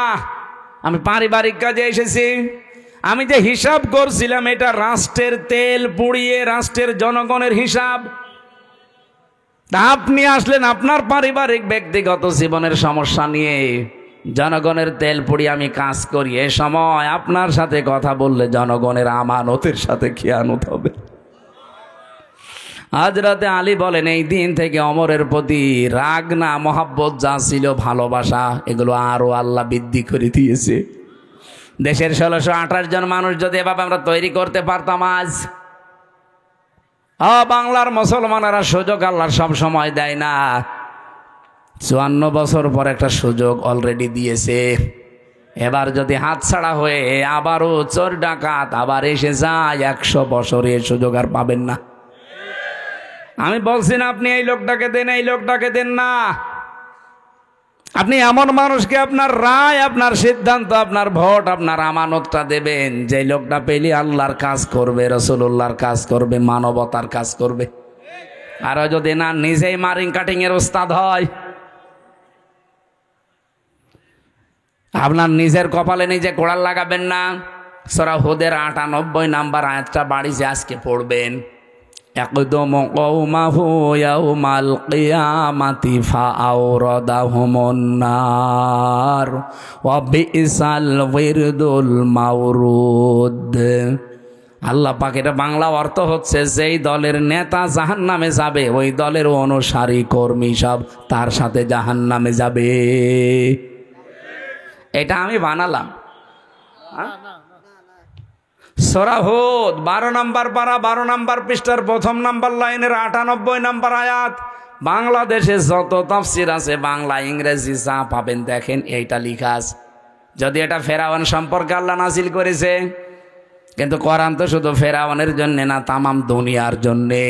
আমি পারিবারিক কাজে এসেছি। আমি যে হিসাব করছিলাম এটা রাষ্ট্রের তেল পুড়িয়ে রাষ্ট্রের জনগণের হিসাব। তা আপনি আসলেন আপনার পারিবারিক ব্যক্তিগত জীবনের সমস্যা নিয়ে, জনগণের তেল পুড়িয়ে আমি কাজ করি। এ সময় আপনার সাথে কথা বললে জনগণের আমানতের সাথে খেয়ানত হবে। হযরতে আলী বলেন, এই দিন থেকে ওমরের প্রতি রাগ না মহাব্বত যা ছিল, ভালোবাসা, এগুলো আরো আল্লাহ বৃদ্ধি করে দিয়েছে। দেশের 1628 জন মানুষ যদি এভাবে আমরা তৈরি করতে পারতাম আজ। বাংলার মুসলমানেরা সুযোগ আল্লাহ সব সময় দেয় না, 54 বছর পর একটা সুযোগ অলরেডি দিয়েছে। এবার যদি হাতছাড়া হয়ে আবারও চোর ডাকাত আবার এসে যায়, 100 বছরে সুযোগ আর পাবেন না। আমি বলছি না আপনি এই লোকটাকে দেন, এই লোকটাকে দেন না। আপনি এমন মানুষকে আপনার রায়, আপনার সিদ্ধান্ত, আপনার ভোট, আপনার আমানতটা দেবেন, যে লোকটা পেলে আল্লাহর কাজ করবে, রাসূলুল্লাহর কাজ করবে, মানবতার কাজ করবে। আর যদি না, নিজেই মারিং কাটিং এর ওস্তাদ হয়, আপনার নিজের কপালে নিজে কোড়াল লাগাবেন না। সূরা হুদের 98 নাম্বার আয়াতটা বাড়িতে আজকে পড়বেন। ইয়াকদুমু কওমাহু ইয়াউমাল কিয়ামাতি ফাআওরাদাহুমুন নার ওয়া বিসাল ওয়িরদুল মাওরুদ। আল্লাহ পাক, এটা বাংলা অর্থ হচ্ছে, যেই দলের নেতা জাহান্নামে যাবে, ওই দলের অনুসারী কর্মী সব তার সাথে জাহান্নামে যাবে। এটা আমি বানালাম। সূরা হুদ 12 নম্বর পারা 12 নম্বর পৃষ্ঠার 1 নম্বর লাইনের 98 নম্বর আয়াত। বাংলাদেশে যত তাফসীর আছে, বাংলা ইংরেজি যা পাবেন দেখেন, এইটা লেখা আছে। যদি এটা ফেরাউন সম্পর্কে আল্লাহ নাযিল করেছে, কিন্তু কোরআন তো শুধু ফেরাউনের জন্য না, তামাম দুনিয়ার জন্যে।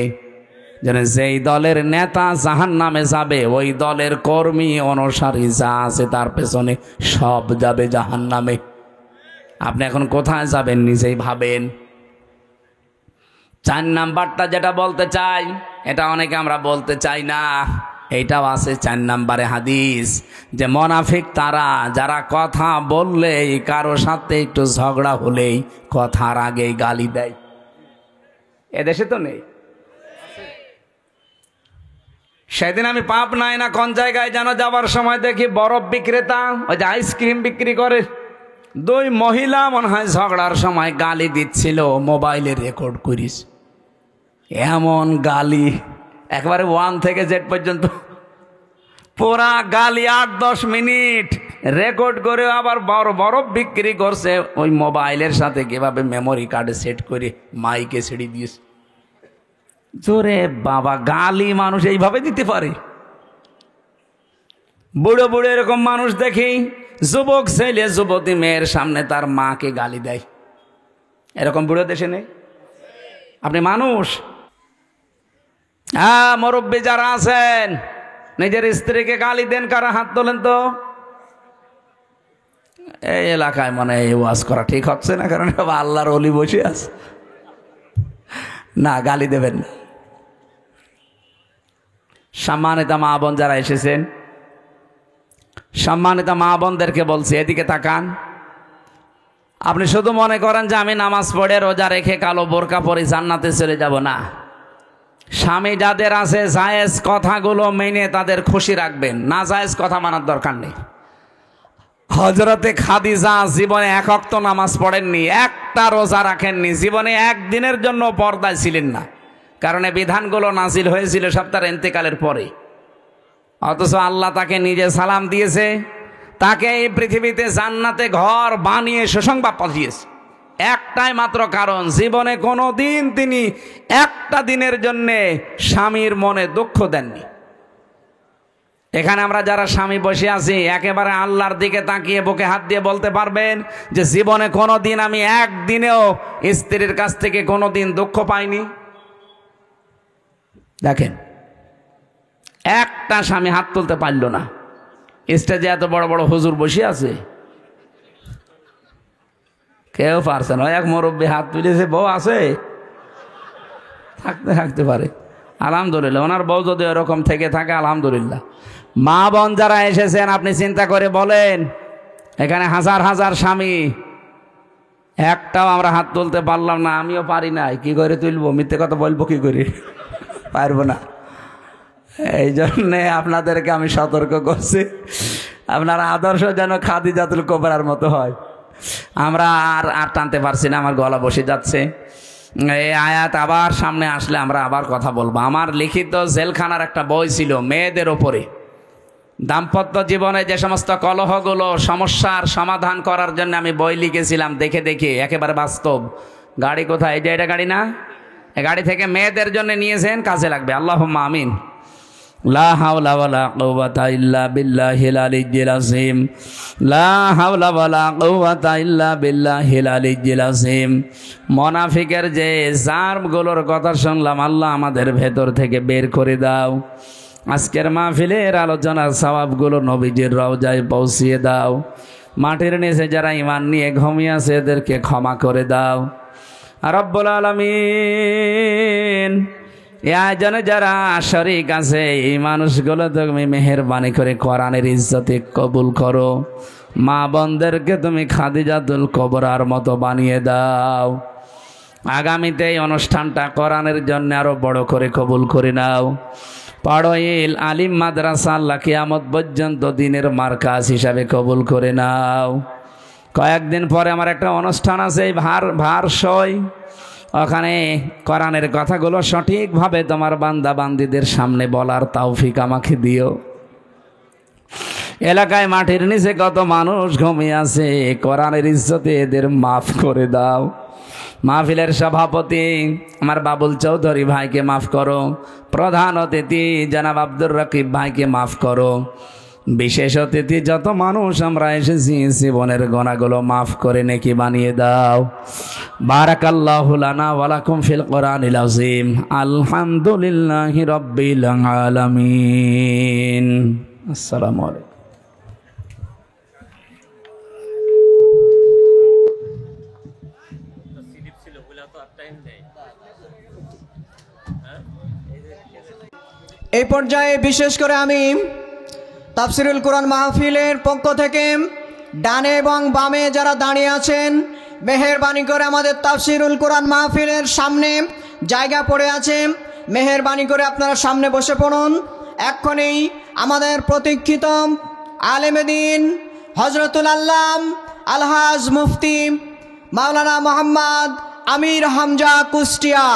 যেন যেই দলের নেতা জাহান্নামে যাবে, ওই দলের কর্মী অনুসারী যা আছে তার পেছনে সব যাবে জাহান্নামে। আপনি এখন কোথায় যাবেন নিজেই ভাবেন। 4 নাম্বারটা যেটা বলতে চাই, এটা অনেকে আমরা বলতে চাই না, এইটাও আছে 4 নম্বরে হাদিস, যে মুনাফিক তারা যারা কথা বললেই, কারো সাথে একটু ঝগড়া হলেই কথার আগেই গালি দেয়। এদেশে তো নেই। সেদিন আমি পাবনায় না কোন জায়গায় যেন যাওয়ার সময় দেখি বরফ বিক্রেতা, ওই যে আইসক্রিম বিক্রি করে, 2 মহিলা মনে হয় ঝগড়ার সময় গালি দিচ্ছিল, মোবাইলে রেকর্ড করিস। এমন গালি, একবারে 1 থেকে Z পর্যন্ত পুরা গালি, 8-10 মিনিট রেকর্ড করে আবার বরফ বিক্রি করছে ওই মোবাইলের সাথে, কিভাবে মেমোরি কার্ডে সেট করে মাইকে ছেড়ে দিয়েছে। জোরে বাবা, গালি মানুষ এইভাবে দিতে পারে? বুড়ো বুড়ো এরকম মানুষ দেখি, যুবক ছেলে যুবতী মেয়ের সামনে তার মাকে গালি দেয়। এরকম বুড়ো দেশে নেই? আপনি মানুষ? হ্যাঁ, মুরব্বী যারা আছেন, নিজের স্ত্রীকে গালি দেন, কারা হাত তোলেন তো। এই এলাকায় মনে হয় ওয়াজ করা ঠিক হচ্ছে না, কারণ আল্লাহর ওলি বসে আছে। না, গালি দেবেন না। সম্মানিত মা বোন যারা এসেছেন, সম্মানিত মা বোনদেরকে বলছি, এদিকে তাকান। আপনি শুধু মনে করেন যে আমি নামাজ পড়ে রোজা রেখে কালো বোরকা পরে জান্নাতে চলে যাব, না। স্বামী যাদের আছে, জায়েজ কথাগুলো মেনে তাদের খুশি রাখবেন, না জায়েজ কথা মানার দরকার নেই। হযরতে খাদিজা জীবনে 1 ওয়াক্ত নামাজ পড়েননি, একটা রোজা রাখেননি, জীবনে 1 দিনের জন্য পর্দায় ছিলেন না, কারণ এই বিধানগুলো নাজিল হয়েছিল সব তার ইন্তেকালের পরে। অথচ আল্লাহ তাকে নিজে সালাম দিয়েছে, তাকে এই পৃথিবীতে জান্নাতে ঘর বানিয়ে সুসংবাদ পাঠিয়েছে। একটাই মাত্র কারণ, জীবনে কোনো দিন তিনি একটা দিনের জন্যে স্বামীর মনে দুঃখ দেননি। এখানে আমরা যারা স্বামী বসে আছি, একেবারে আল্লাহর দিকে তাকিয়ে বুকে হাত দিয়ে বলতে পারবেন যে জীবনে কোনো দিন আমি একদিনেও স্ত্রীর কাছ থেকে কোনো দিন দুঃখ পাইনি? দেখেন, একটা স্বামী হাত তুলতে পারল না। স্টেজে এত বড় বড় হুজুর বসে আছে, কেউ পারছে না। এক মুরব্বী হাত তুলেছে, বউ আছে, থাকতে পারে, আলহামদুলিল্লাহ। ওনার বউ যদি এরকম থেকে থাকে, আলহামদুলিল্লাহ। মা বোন যারা এসেছেন, আপনি চিন্তা করে বলেন, এখানে হাজার হাজার স্বামী, একটাও আমরা হাত তুলতে পারলাম না। আমিও পারি নাই, কি করে তুলবো? মিথ্যে কথা বলবো কি করে? পারবো না। এই জন্যে আপনাদেরকে আমি সতর্ক করছি, আপনার আদর্শ যেন খাদিজাতুল কুবরার মতো হয়। আমরা আর টানতে পারছি না, আমার গলা বসে যাচ্ছে। এই আয়াত আবার সামনে আসলে আমরা আবার কথা বলবো। আমার লিখিত জেলখানার একটা বই ছিল মেয়েদের ওপরে, দাম্পত্য জীবনে যে সমস্ত কলহগুলো সমস্যার সমাধান করার জন্য আমি বই লিখেছিলাম, দেখে দেখে একেবারে বাস্তব। গাড়ি কোথায়? এই যে এটা গাড়ি না, এই গাড়ি থেকে মেয়েদের জন্য নিয়েছেন, কাজে লাগবে। আল্লাহুম্মা আমিন। লা হাওলা ওয়ালা কুওয়াতা ইল্লা বিল্লাহিল আলিয়্যিল আযীম। লা হাওলা ওয়ালা কুওয়াতা ইল্লা বিল্লাহিল আলিয়্যিল আযীম। মুনাফিকের যে জারগুলোর কথা শুনলাম, আল্লাহ আমাদের ভেতর থেকে বের করে দাও। আজকের মাহফিলের আলোচনার সওয়াবগুলো নবীজির রওজায় পৌঁছিয়ে দাও। মাটির নিচে যারা ঈমান নিয়ে ঘুমিয়ে আছে এদেরকে ক্ষমা করে দাও রব্বুল আলামিন। এই আয়োজনে যারা শরীক আছে এই মানুষগুলো তুমি মেহেরবানি করে কোরআনের ইজ্জতে কবুল করো। মা বোনদেরকে তুমি খাদিজাতুল কুবরার মতো বানিয়ে দাও। আগামীতে এই অনুষ্ঠানটা কোরআনের জন্য আরো বড় করে কবুল করে নাও। পাড়ইল আলিম মাদ্রাসা আল্লাহ কিয়ামত পর্যন্ত দিনের মার্কাজ হিসাবে কবুল করে নাও। কয়েকদিন পরে আমার একটা অনুষ্ঠান আছে এই ভারসই, ওখানে কোরআনের কথাগুলো সঠিকভাবে তোমার বান্দা বান্দীদের সামনে বলার তৌফিক আমাকে দিও। এলাকায় মাটির নিচে কত মানুষ ঘুমিয়ে আছে, কোরআনের ইজ্জতে এদের মাফ করে দাও। মাহফিলের সভাপতি আমার বাবুল চৌধুরী ভাইকে মাফ করো। প্রধান অতিথি জনাব আব্দুর রকিব ভাইকে মাফ করো। বিশেষ অতিথি যত মানুষ আমরা এসেছি জীবনের গুনাহগুলো মাফ করে নেকি বানিয়ে দাও। বারাকাল্লাহু লানা ওয়া লাকুম ফিল কোরআনিল আযীম। আলহামদুলিল্লাহি রাব্বিল আলামিন। আসসালামু আলাইকুম। এই পর্যায়ে বিশেষ করে আমি তাফসিরুল কোরআন মাহফিলের পক্ষ থেকে ডানে এবং বামে যারা দাঁড়িয়ে আছেন, মেহেরবানি করে আমাদের তাফসিরুল কোরআন মাহফিলের সামনে জায়গা পড়ে আছে, মেহেরবানি করে আপনারা সামনে বসে পড়ুন। এক্ষুনি আমাদের প্রতীক্ষিত আলেমে দ্বীন হযরতুল আল্লাম আলহাজ মুফতি মাওলানা মোহাম্মদ আমির হামজা কুষ্টিয়া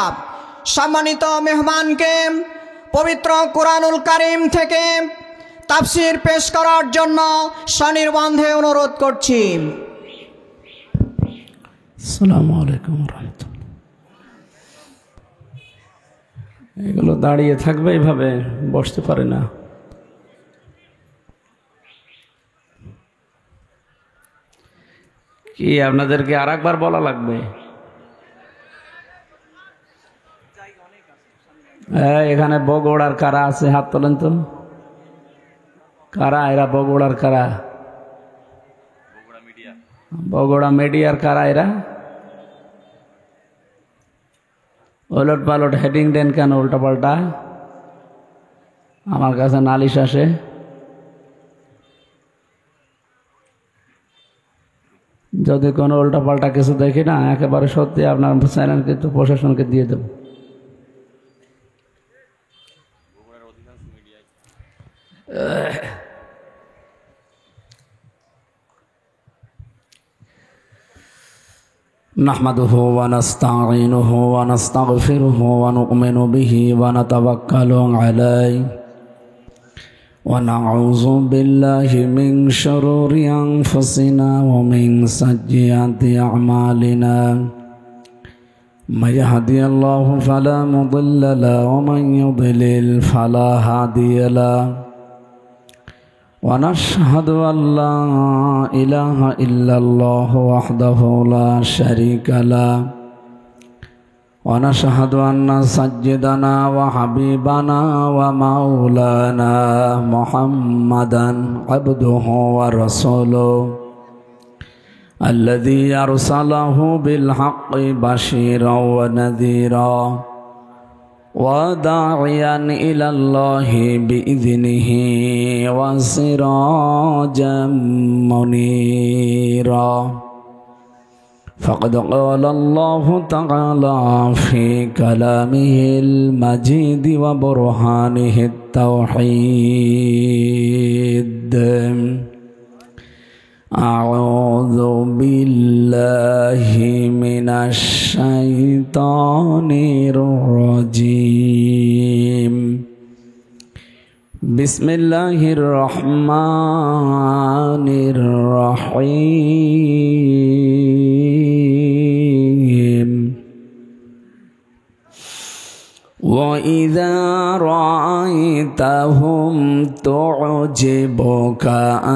সম্মানিত মেহমানকে পবিত্র কোরআনুল কারীম থেকে তাফসির পেশ করার জন্য সনির্বন্ধে অনুরোধ করছি। আসসালামু আলাইকুম রাহমাতুল্লাহ। এগুলো দাঁড়িয়ে থাকবে, এইভাবে বসতে পারে না। কি আপনাদেরকে আর একবার বলা লাগবে? এখানে বগুড়ার কারা আছে? হাত তোলেন তো। কারা এরা? বগুড়ার কারা? বগুড়া মিডিয়ার কারা এরা? ওলট পালট হেডিং দেন কেন উল্টা পাল্টা? আমার কাছে নালিশ আসে। যদি কোনো উল্টা পাল্টা কিছু দেখি না, একেবারে সত্যি আপনার চ্যানেল কিন্তু প্রশাসনকে দিয়ে দেব। نحمده ونستعينه ونستغفره ونؤمن به ونتوكل عليه ونعوذ بالله من شرور أنفسنا ومن سيئات أعمالنا من يهدي الله فلا مضل له ومن يضلل فلا هادي له ونشهد أن لا إله إلا الله وحده لا شريك له ونشهد أن سيدنا وحبيبنا ومولانا محمدا عبده ورسوله الذي أرسله بالحق بشيرا ونذيرا وداعيا إلى الله بإذنه وسراجا منيرا فقد قال الله تعالى في كلامه المجيد وبرهانه التوحيد أعوذ بالله من الشيطان বিসমিল্লাহির রহমানির রহিম وَإِذَا رَأَيْتَهُمْ تُعْجِبُكَ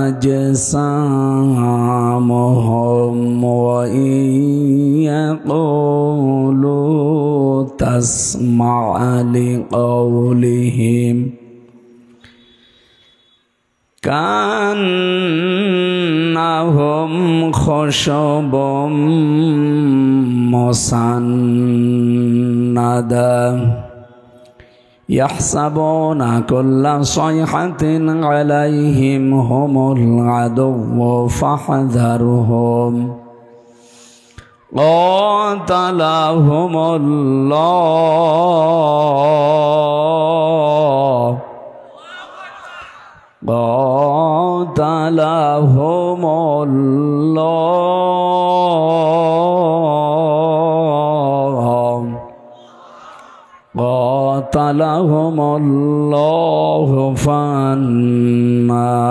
أَجْسَامُهُمْ وَإِنْ يَقُولُوا تَسْمَعْ لِقَوْلِهِمْ كَأَنَّهُمْ خُشُبٌ مُّسَنَّدَةٌ يحسبون كل صيحة عليهم هم العدو فاحذرهم قاتلهم الله قاتلهم قاتلهم الله فأنى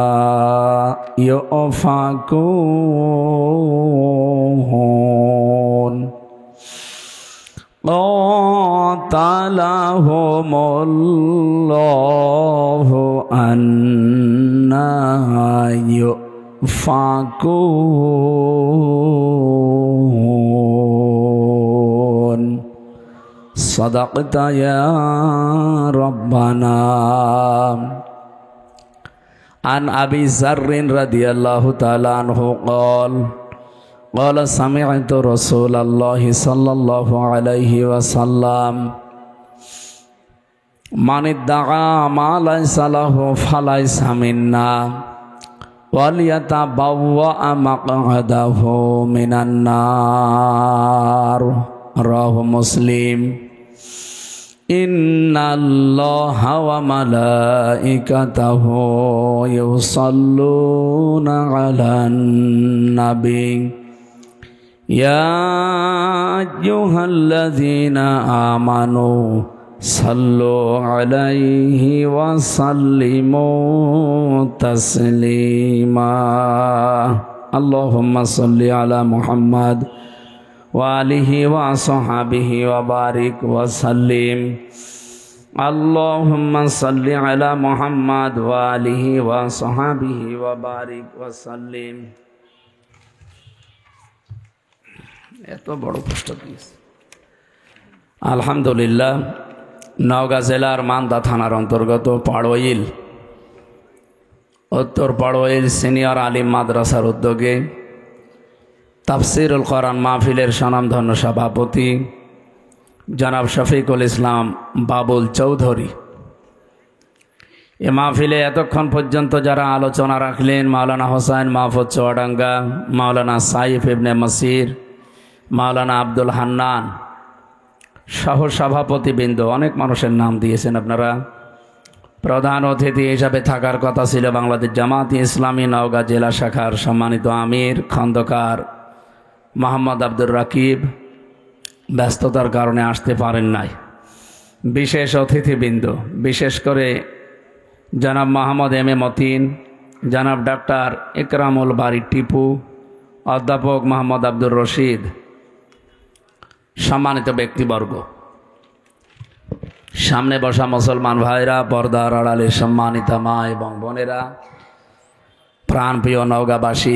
يؤفكون قاتلهم الله أنى يؤفكون صدقت يا ربنا. عن أبي ذر رضي الله تعالى عنه قال سمعت رسول الله صلى الله عليه وسلم من ادعى ما ليس له فليس منا وليتبوأ مقعده من النار. رواه مسلم. إن الله وملائكته يصلون على النبي يا أيها الذين آمنوا صلوا عليه وسلموا تسليما. اللهم صل على محمد وآله وصحبه وبارك وسلم. اللهم صل على محمد وآله وصحبه وبارك وسلم. এত বড় কষ্ট দিয়েছে। আলহামদুলিল্লাহ, নওগাঁ জেলার মান্দা থানার অন্তর্গত পাড়ইল, উত্তর পাড়ইল সিনিয়র আলিম মাদ্রাসার উদ্যোগে তাফসিরুল কোরআন মাহফিলের স্বনামধন্য সভাপতি জনাব শফিকুল ইসলাম বাবুল চৌধুরী, এ মাহফিলে এতক্ষণ পর্যন্ত যারা আলোচনা রাখলেন, মাওলানা হোসাইন মাহফুজ চুয়াডাঙ্গা, মাওলানা সাইফ ইবনে মসির, মাওলানা আব্দুল হান্নান সহ সভাপতিবৃন্দ, অনেক মানুষের নাম দিয়েছেন আপনারা। প্রধান অতিথি হিসাবে থাকার কথা ছিল বাংলাদেশ জামাতি ইসলামী নওগাঁ জেলা শাখার সম্মানিত আমির খন্দকার মোহাম্মদ আব্দুর রাকিব, ব্যস্ততার কারণে আসতে পারেন নাই। বিশেষ অতিথিবৃন্দ, বিশেষ করে জনাব মোহাম্মদ এম এ মতিন, জনাব ডাক্তার ইকরামুল বারী টিপু, অধ্যাপক মোহাম্মদ আব্দুর রশিদ, সম্মানিত ব্যক্তিবর্গ, সামনে বসা মুসলমান ভাইরা, পর্দার আড়ালে সম্মানিতা মা এবং বোনেরা, প্রাণপ্রিয় নওগাঁবাসী।